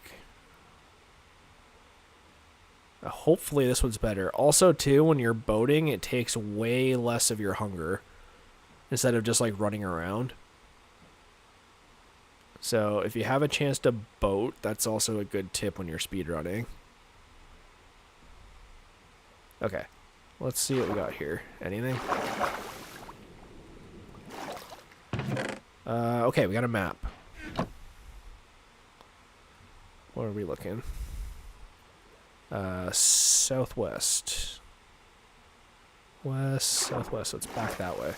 Speaker 1: Hopefully this one's better. Also, too, when you're boating, it takes way less of your hunger instead of just, like, running around. So, if you have a chance to boat, that's also a good tip when you're speedrunning. Okay. Let's see what we got here. Anything? Okay, we got a map. What are we looking? Southwest. West, southwest, so it's back that way.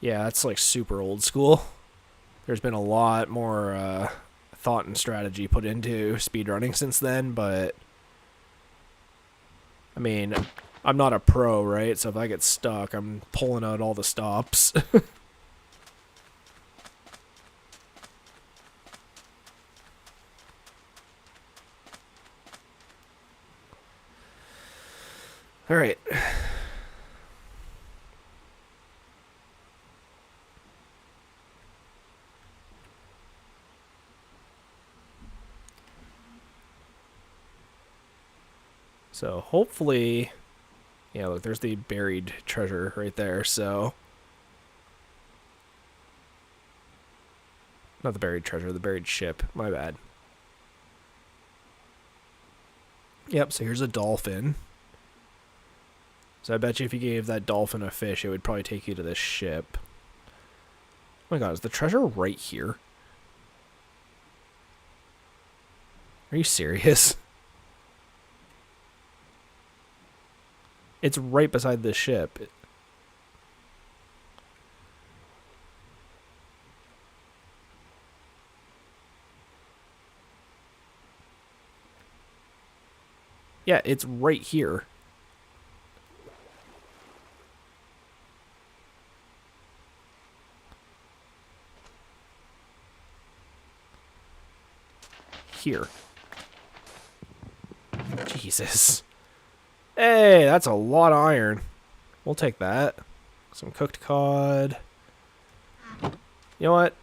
Speaker 1: Yeah, that's like super old school. There's been a lot more thought and strategy put into speedrunning since then, but I mean, I'm not a pro, right? So if I get stuck, I'm pulling out all the stops. All right. So hopefully, yeah, look, there's the buried treasure right there, so. Not the buried treasure, the buried ship, my bad. Yep, so here's a dolphin. So I bet you if you gave that dolphin a fish, it would probably take you to this ship. Oh my god, is the treasure right here? Are you serious? It's right beside this ship. Yeah, it's right here. Here. Jesus. Hey, that's a lot of iron. We'll take that. Some cooked cod. You know what?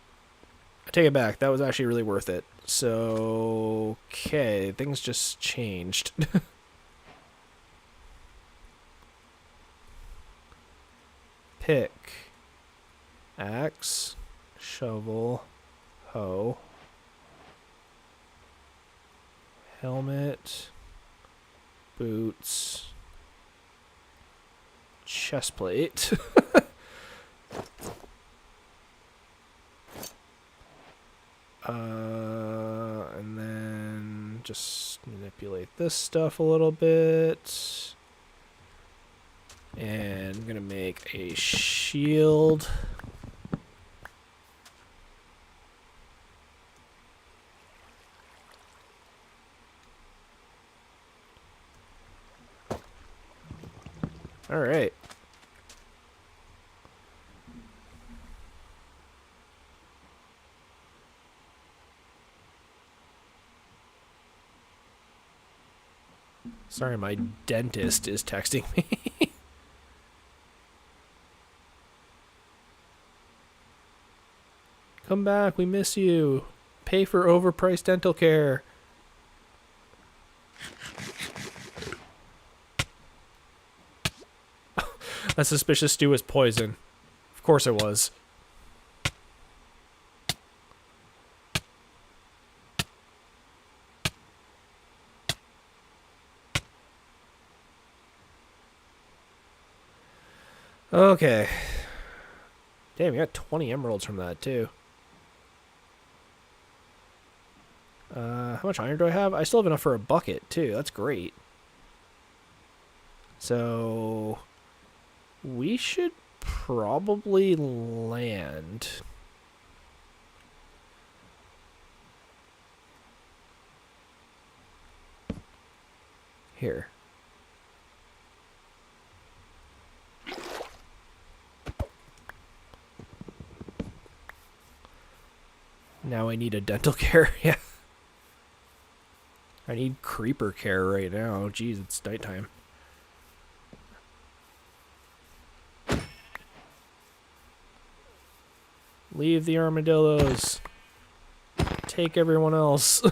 Speaker 1: I take it back. That was actually really worth it. So, okay, things just changed. Pick. Axe. Shovel. Hoe. Helmet. Boots. Chest plate. And then just manipulate this stuff a little bit. And I'm gonna make a shield. All right. Sorry, my dentist is texting me. Come back, we miss you. Pay for overpriced dental care. That suspicious stew was poison. Of course it was. Okay. Damn, you got 20 emeralds from that, too. How much iron do I have? I still have enough for a bucket, too. That's great. So, we should probably land. Here. Now I need a dental care. Yeah. I need creeper care right now. Jeez, it's nighttime. Leave the armadillos. Take everyone else.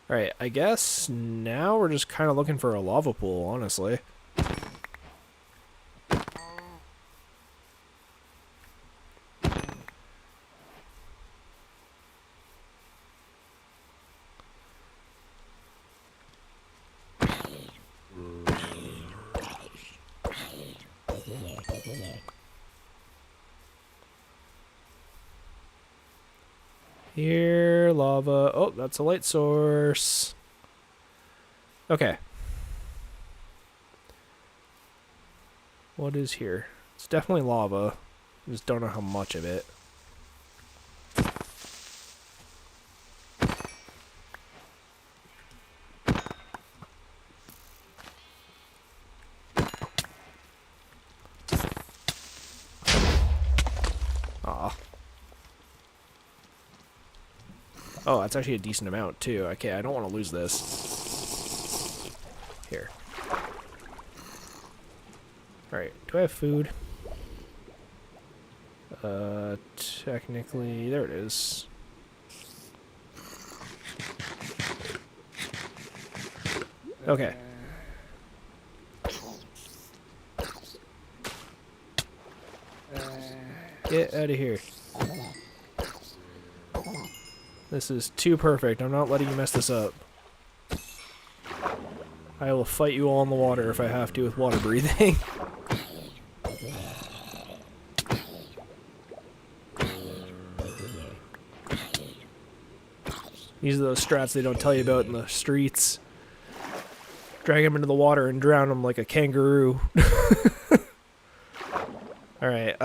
Speaker 1: Alright, I guess now we're just kind of looking for a lava pool, honestly. Here, lava. Oh, that's a light source. Okay. What is here? It's definitely lava. I just don't know how much of it. Aw. Oh, that's actually a decent amount, too. Okay, I don't want to lose this. Here. Alright, do I have food? Technically, there it is. Okay. Get out of here. This is too perfect. I'm not letting you mess this up. I will fight you all in the water if I have to with water breathing. These are those strats they don't tell you about in the streets. Drag him into the water and drown him like a kangaroo. Alright,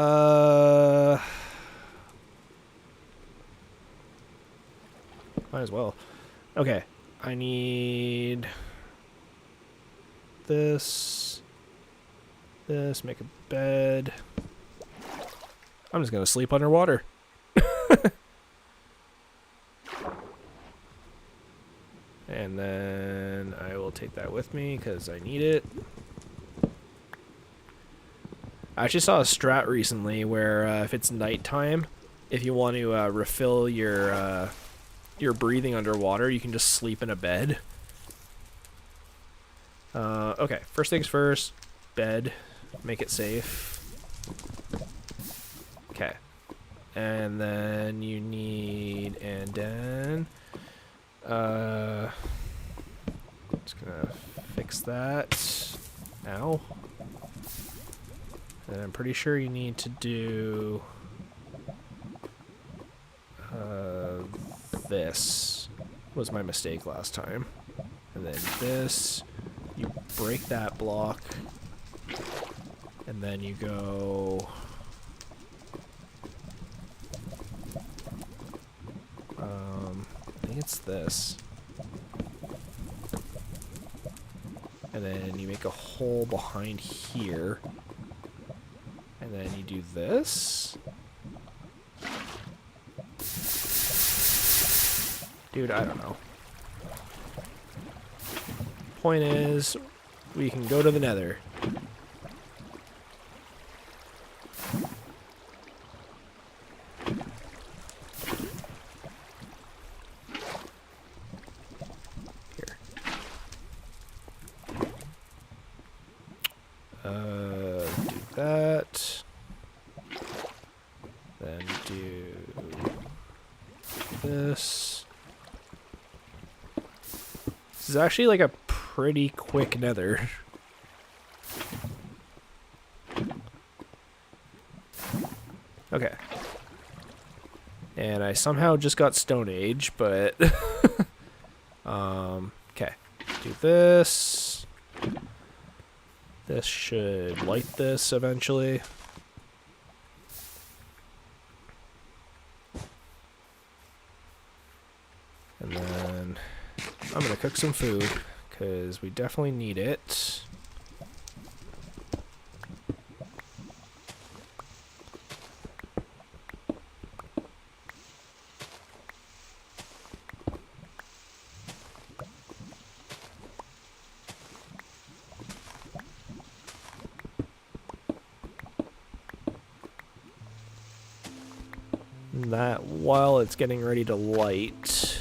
Speaker 1: might as well. Okay, I need this, make a bed. I'm just gonna sleep underwater. And then I will take that with me because I need it. I actually saw a strat recently where if it's nighttime, if you want to refill your breathing underwater, you can just sleep in a bed. Okay, first things first, bed, make it safe. Okay. And then you need, and then, just gonna fix that. Ow. And I'm pretty sure you need to do, this was my mistake last time. And then this, you break that block, and then you go, I think it's this. And then you make a hole behind here. And then you do this. Dude, I don't know. Point is, we can go to the Nether. Do that. Then do this. This is actually like a pretty quick Nether. Okay. And I somehow just got Stone Age, but okay. Do this. This should light this eventually. And then I'm gonna cook some food because we definitely need it. That while it's getting ready to light,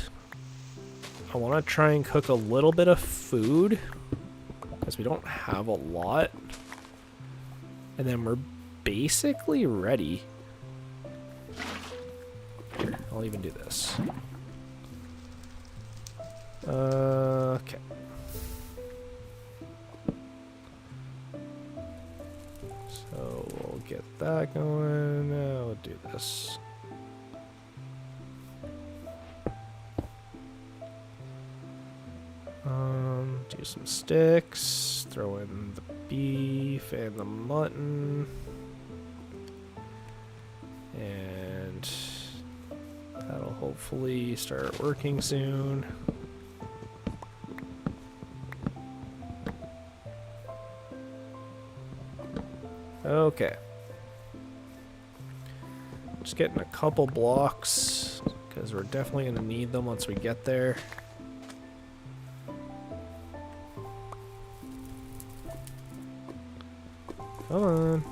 Speaker 1: I want to try and cook a little bit of food because we don't have a lot, and then we're basically ready. Here, I'll even do this. Okay. So we'll get that going. We'll do this. Do some sticks, throw in the beef and the mutton, and that'll hopefully start working soon. Okay. Just getting a couple blocks because we're definitely going to need them once we get there. Come on.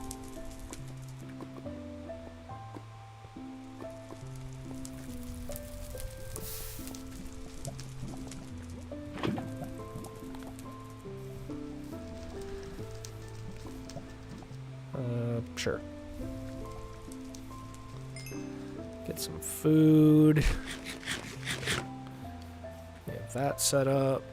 Speaker 1: Sure. Get some food. Get that set up.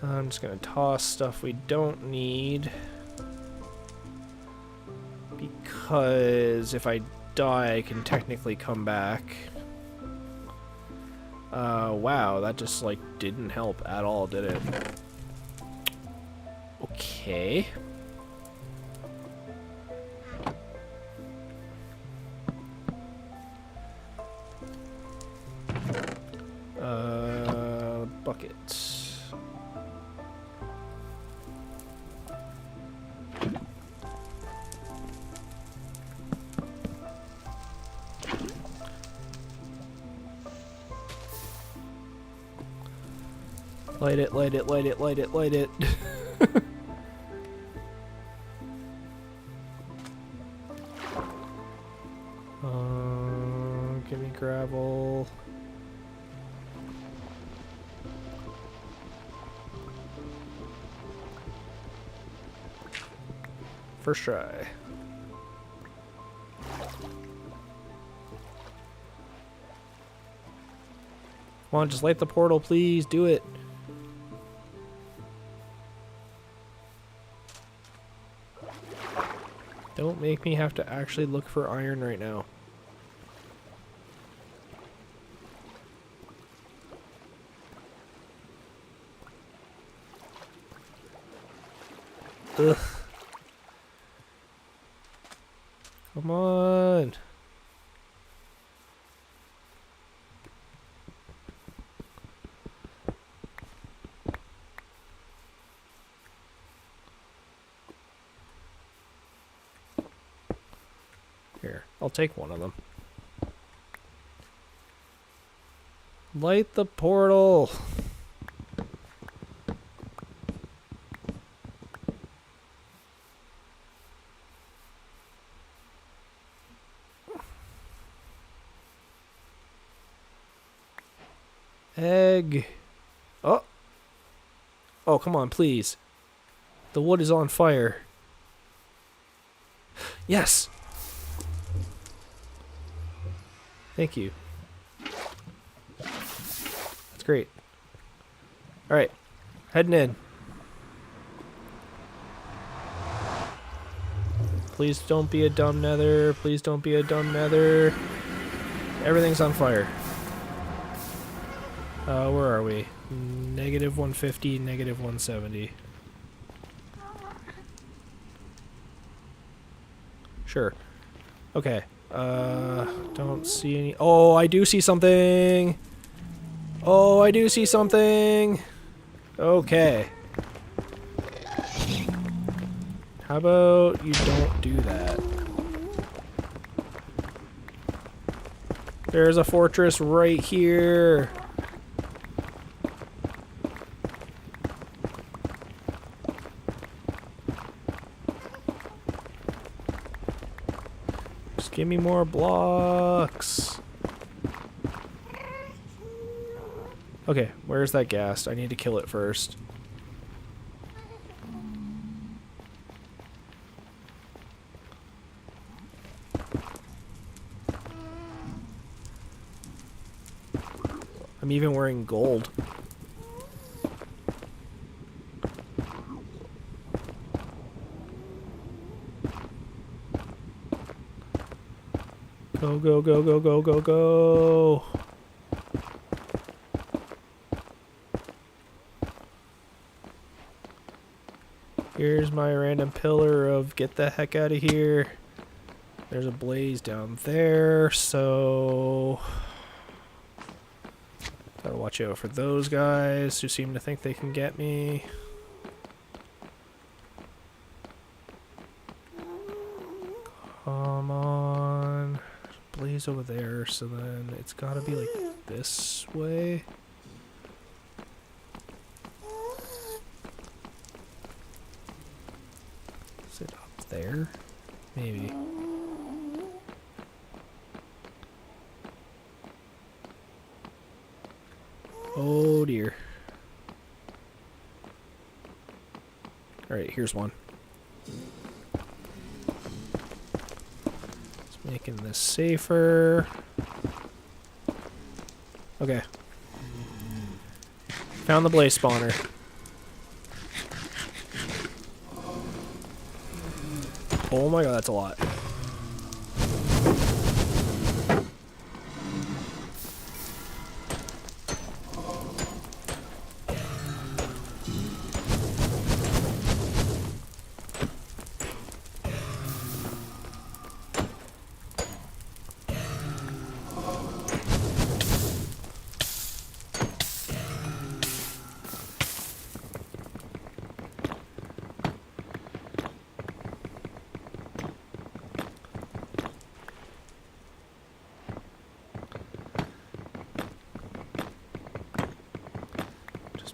Speaker 1: I'm just gonna toss stuff we don't need, because if I die I can technically come back. Wow, that just like didn't help at all, did it? Okay. Buckets. Light it, light it, light it, light it, light it. Give me gravel. First try. Come on, just light the portal, please. Do it. Don't make me have to actually look for iron right now. Ugh. Come on. Here, I'll take one of them. Light the portal. Egg. Oh. Oh, come on, please. The wood is on fire. Yes. Thank you. That's great. All right. Heading in. Please don't be a dumb nether. Please don't be a dumb nether. Everything's on fire. Where are we? Negative 150, negative 170. Sure. Okay. Don't see any. Oh, I do see something. Oh, I do see something. Okay. How about you don't do that? There's a fortress right here. Just give me more blocks. Okay, where's that ghast? I need to kill it first. I'm even wearing gold. Go, go, go, go, go, go, go. Here's my random pillar of get the heck out of here. There's a blaze down there, so gotta watch out for those guys who seem to think they can get me. Come on. There's a blaze over there, so then it's gotta be like this way. Is it up there? Maybe. Oh dear. Alright, here's one. It's making this safer. Okay. Found the blaze spawner. Oh my god, that's a lot.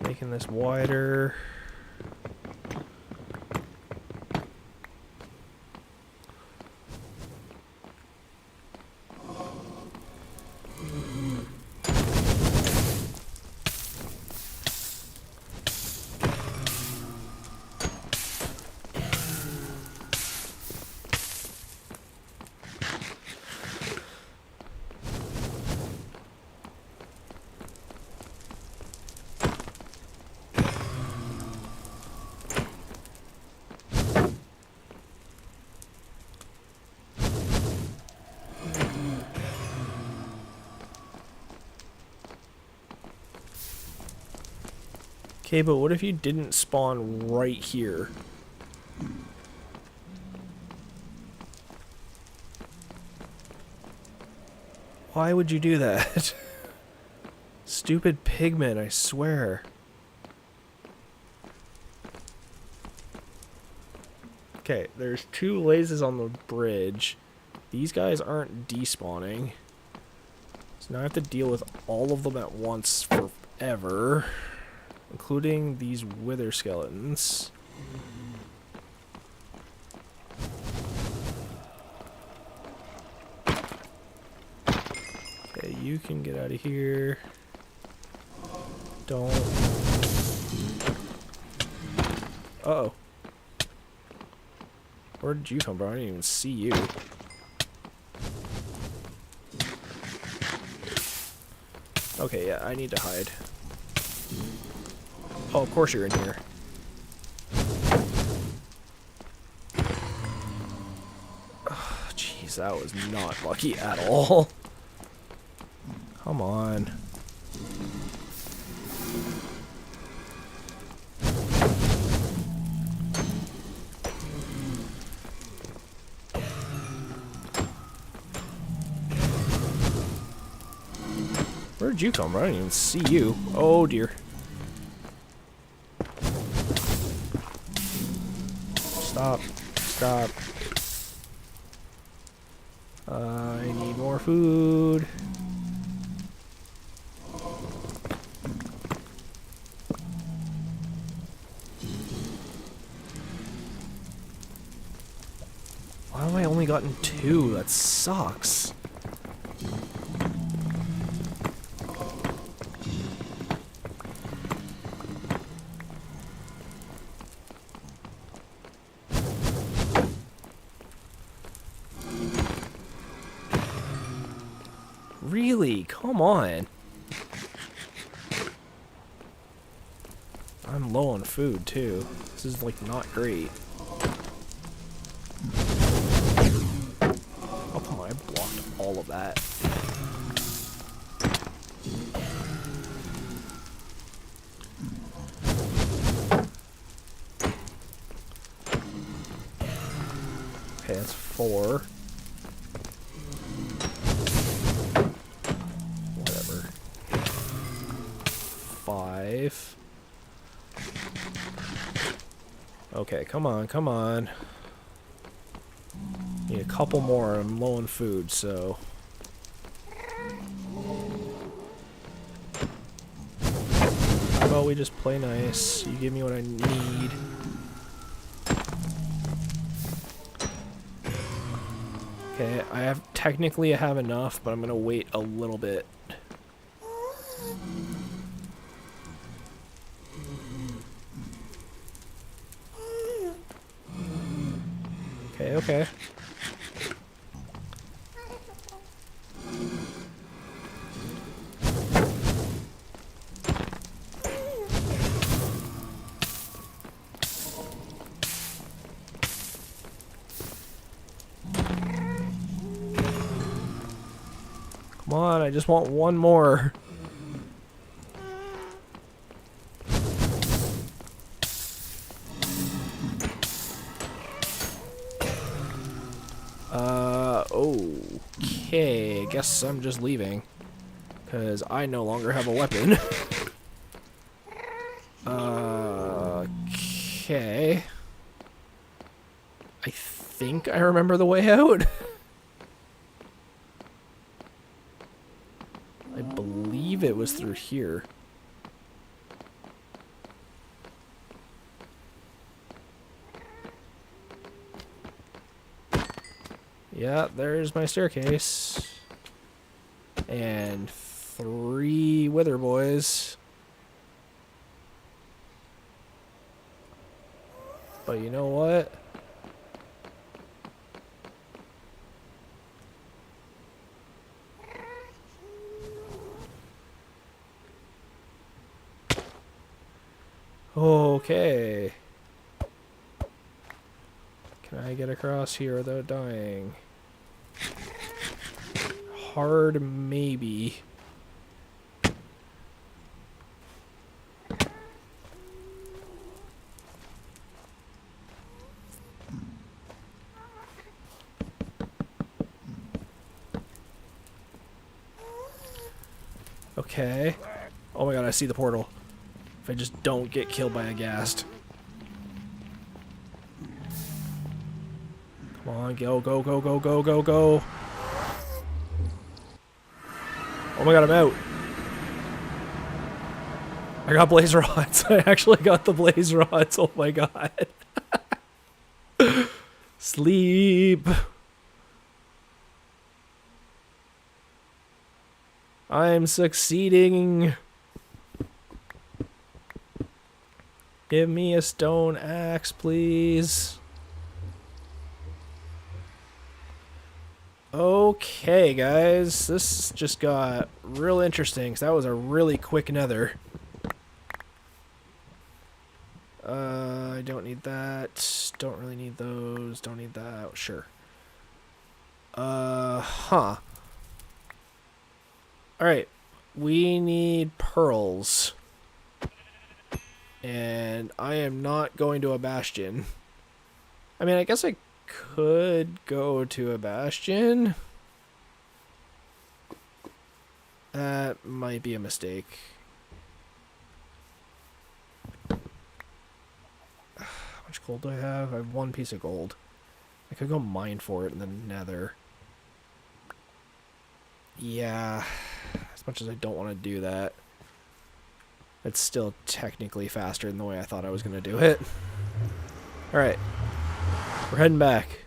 Speaker 1: Making this wider. Okay, but what if you didn't spawn right here? Why would you do that? Stupid pigmen, I swear. Okay, there's 2 lasers on the bridge. These guys aren't despawning. So now I have to deal with all of them at once forever. Including these wither skeletons. Okay, you can get out of here. Don't. Uh-oh. Where did you come from? I didn't even see you. Okay, yeah, I need to hide. Oh, of course you're in here. Jeez, that was not lucky at all. Come on. Where did you come from? I didn't even see you. Oh dear. Stop. Stop. I need more food. Why have I only gotten 2? That sucks. Really? Come on. I'm low on food, too. This is, like, not great. Oh, come on. I blocked all of that. Okay, that's 4. Whatever. 5. Okay, come on, come on. Need a couple more. I'm low on food, so. How about we just play nice? You give me what I need. Okay, technically I have enough, but I'm gonna wait a little bit. Okay, okay. Come on, I just want one more. Okay, I guess I'm just leaving. Because I no longer have a weapon. Okay. I think I remember the way out. I believe it was through here. Yeah, there's my staircase. And 3 wither boys. But you know what? Okay. Can I get across here without dying? Hard, maybe. Okay. Oh my god, I see the portal. If I just don't get killed by a ghast. Come on, go, go, go, go, go, go, go. Oh my god, I'm out. I got blaze rods. I actually got the blaze rods. Oh my god. Sleep. I'm succeeding. Give me a stone axe, please. Okay, guys. This just got real interesting, 'cause that was a really quick nether. I don't need that. Don't really need those. Don't need that. Sure. Huh. Alright. We need pearls. And I am not going to a bastion. I mean, I guess I could go to a bastion. That might be a mistake. How much gold do I have? I have 1 piece of gold. I could go mine for it in the nether. Yeah. As much as I don't want to do that. It's still technically faster than the way I thought I was going to do it. Alright. We're heading back.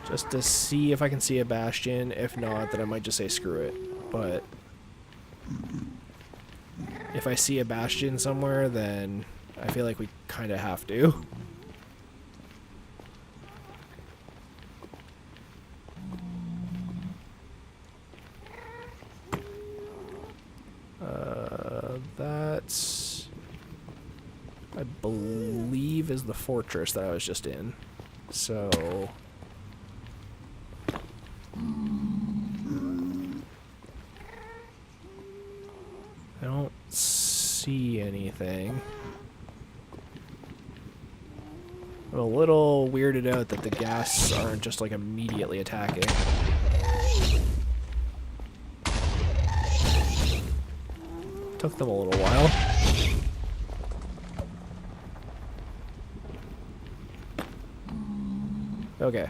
Speaker 1: Just to see if I can see a bastion. If not, then I might just say screw it. But if I see a bastion somewhere, then I feel like we kind of have to. That's, I believe, is the fortress that I was just in. So I don't see anything. I'm a little weirded out that the ghasts aren't just like immediately attacking. Took them a little while. Okay.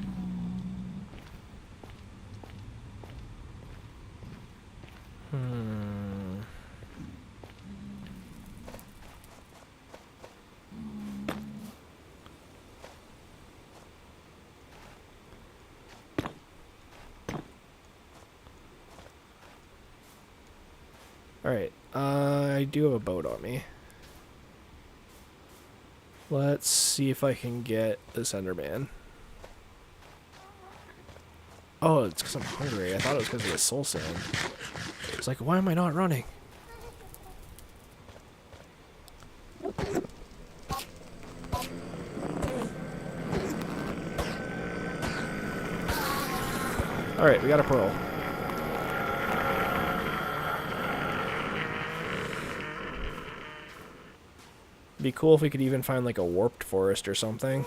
Speaker 1: Alright, I do have a boat on me. Let's see if I can get this Enderman. Oh, it's because I'm hungry. I thought it was because of the soul sand. It's like, why am I not running? Alright, we got a pearl. Be cool if we could even find like a warped forest or something.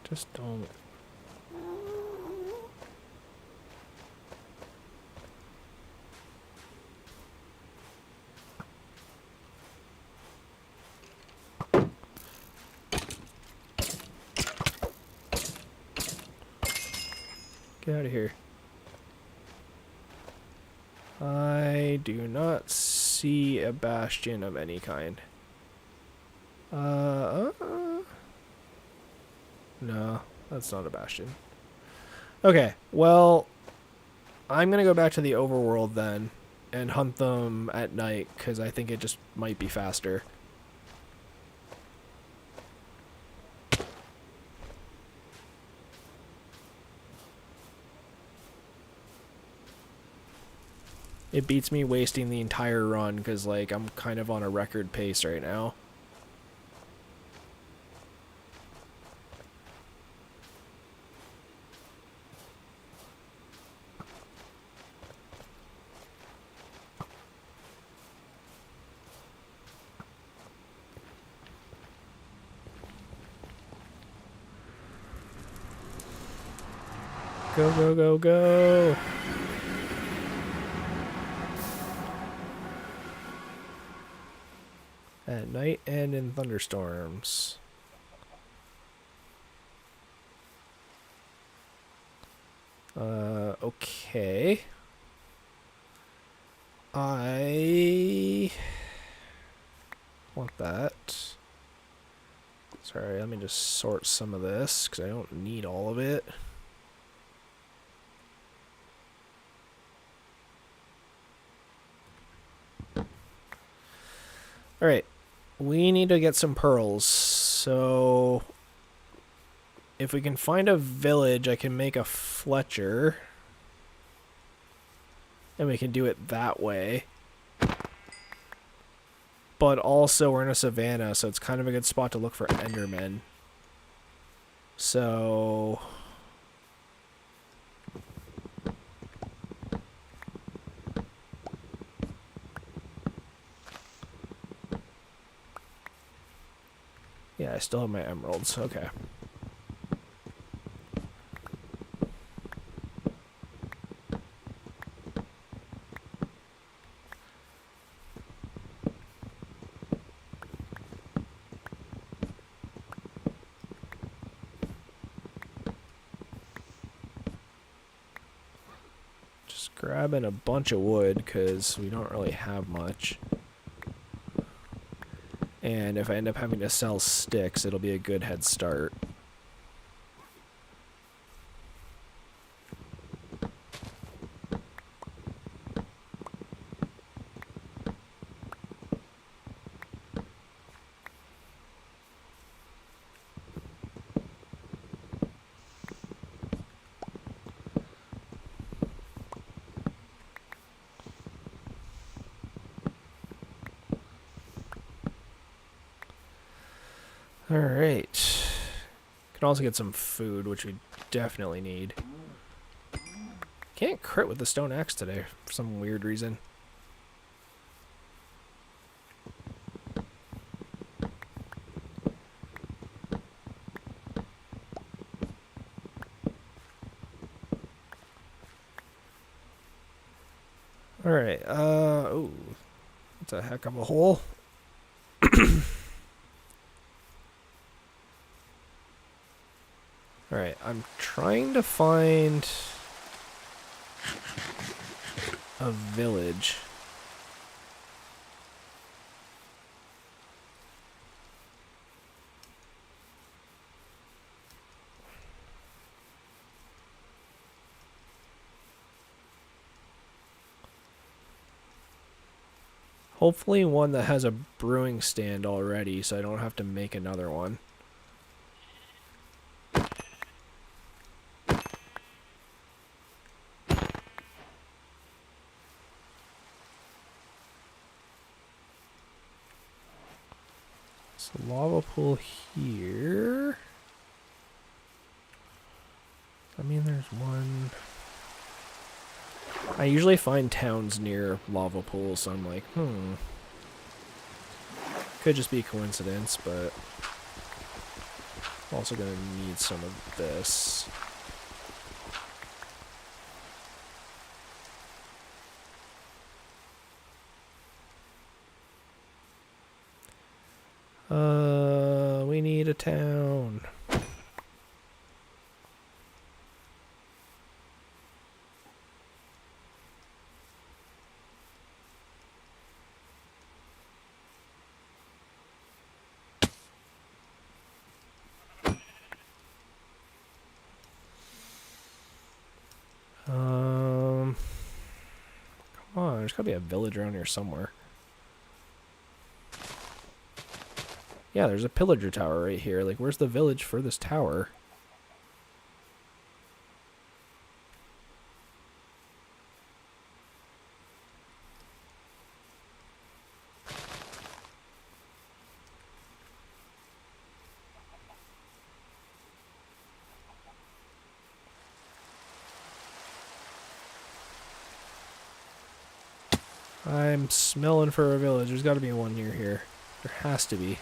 Speaker 1: Just don't. Get out of here. I do not see a bastion of any kind. No, that's not a bastion. Okay, well, I'm gonna go back to the overworld then and hunt them at night because I think it just might be faster. It beats me wasting the entire run because, like, I'm kind of on a record pace right now. Go, go, go, go! At night and in thunderstorms. Okay. I want that. Sorry, let me just sort some of this because I don't need all of it. Alright, we need to get some pearls, so if we can find a village, I can make a Fletcher, and we can do it that way. But also we're in a savannah, so it's kind of a good spot to look for Endermen. So yeah, I still have my emeralds. Okay. Just grabbing a bunch of wood because we don't really have much. And if I end up having to sell sticks, it'll be a good head start. Alright. Can also get some food, which we definitely need. Can't crit with the stone axe today for some weird reason. Alright, ooh. That's a heck of a hole. Alright, I'm trying to find a village. Hopefully one that has a brewing stand already so I don't have to make another one. So lava pool here. I mean, there's one. I usually find towns near lava pools, so I'm like, could just be coincidence, but I'm also gonna need some of this. We need a town. Come on, there's gotta be a village around here somewhere. Yeah, there's a pillager tower right here. Like, where's the village for this tower? I'm smelling for a village. There's got to be one near here. There has to be.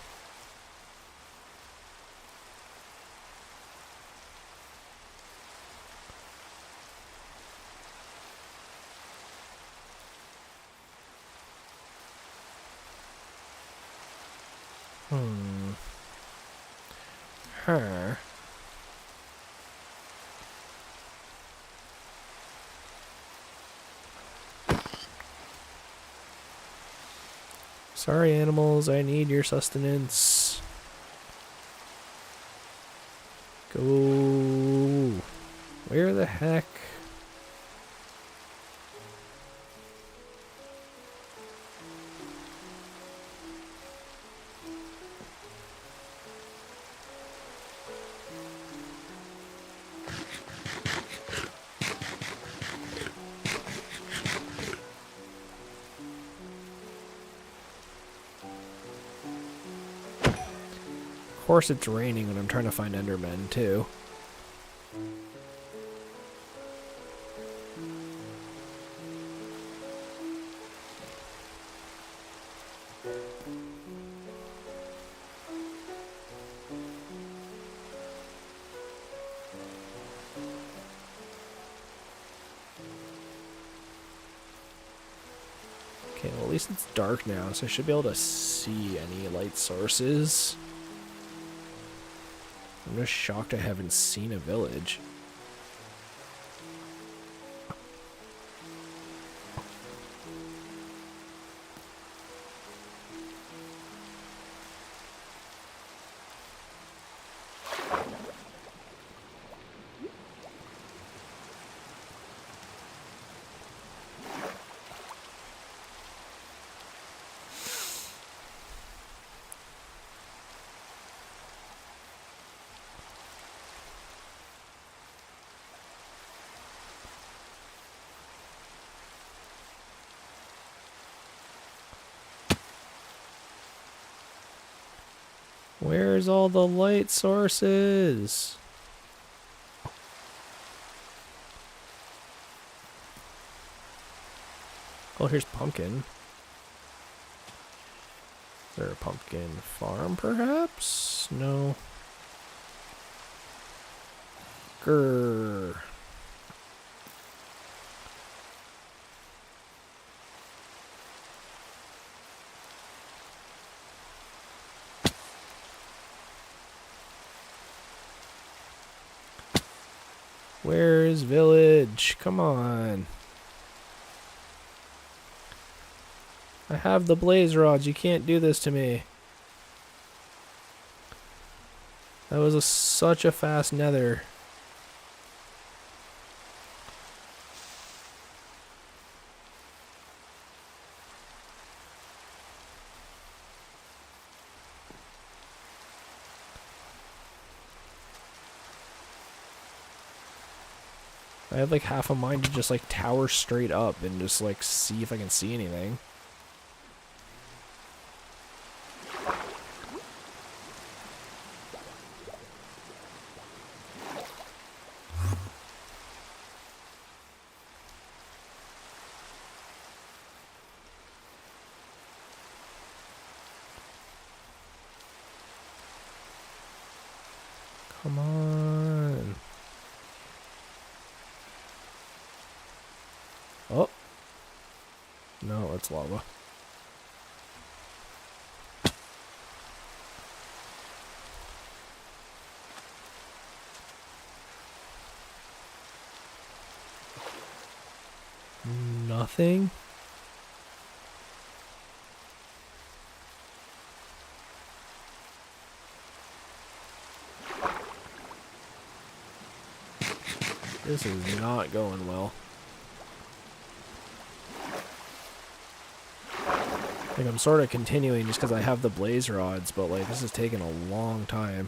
Speaker 1: Huh. Sorry, animals. I need your sustenance. Go. Where the heck? Of course it's raining when I'm trying to find Endermen, too. Okay, well at least it's dark now, so I should be able to see any light sources. I'm just shocked I haven't seen a village. Where's all the light sources? Oh, here's pumpkin. Is there a pumpkin farm, perhaps? No. Grrr. Where's village? Come on. I have the blaze rods. You can't do this to me. That was such a fast nether. I had like half a mind to just like tower straight up and just like see if I can see anything. Come on. Oh. No, it's lava. Nothing? This is not going well. Like, I'm sort of continuing just because I have the blaze rods, but, like, this is taking a long time.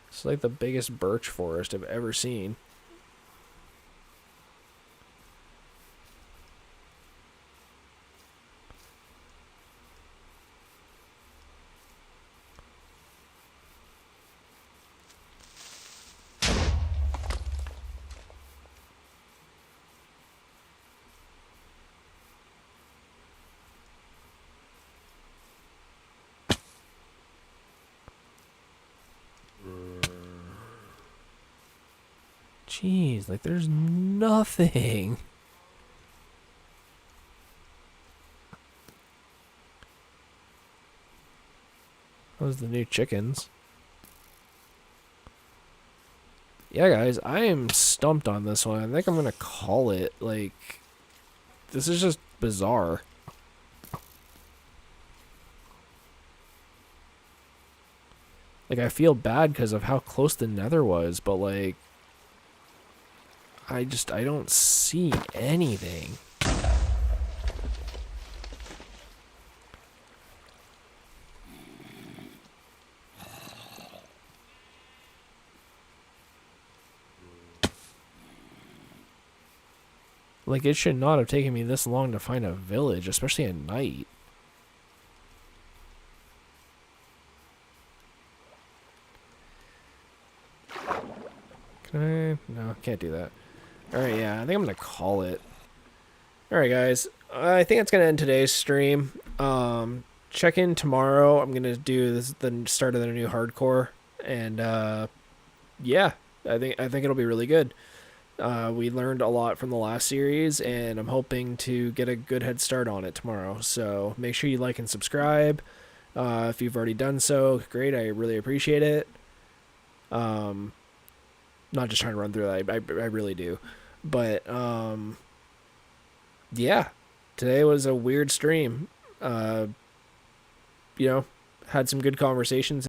Speaker 1: It's like the biggest birch forest I've ever seen. Jeez, like there's nothing. Those are the new chickens. Yeah, guys, I am stumped on this one. I think I'm gonna call it. Like, this is just bizarre. Like, I feel bad because of how close the nether was, but like, I don't see anything. Like, it should not have taken me this long to find a village, especially at night. Can I? No, can't do that. Alright, yeah, I think I'm gonna call it. Alright, guys. I think that's gonna end today's stream. Check in tomorrow. I'm gonna do this the start of the new hardcore. And yeah, I think it'll be really good. We learned a lot from the last series, and I'm hoping to get a good head start on it tomorrow. So make sure you like and subscribe. If you've already done so, great. I really appreciate it. Not just trying to run through that. I really do. But yeah, today was a weird stream. You know, had some good conversations.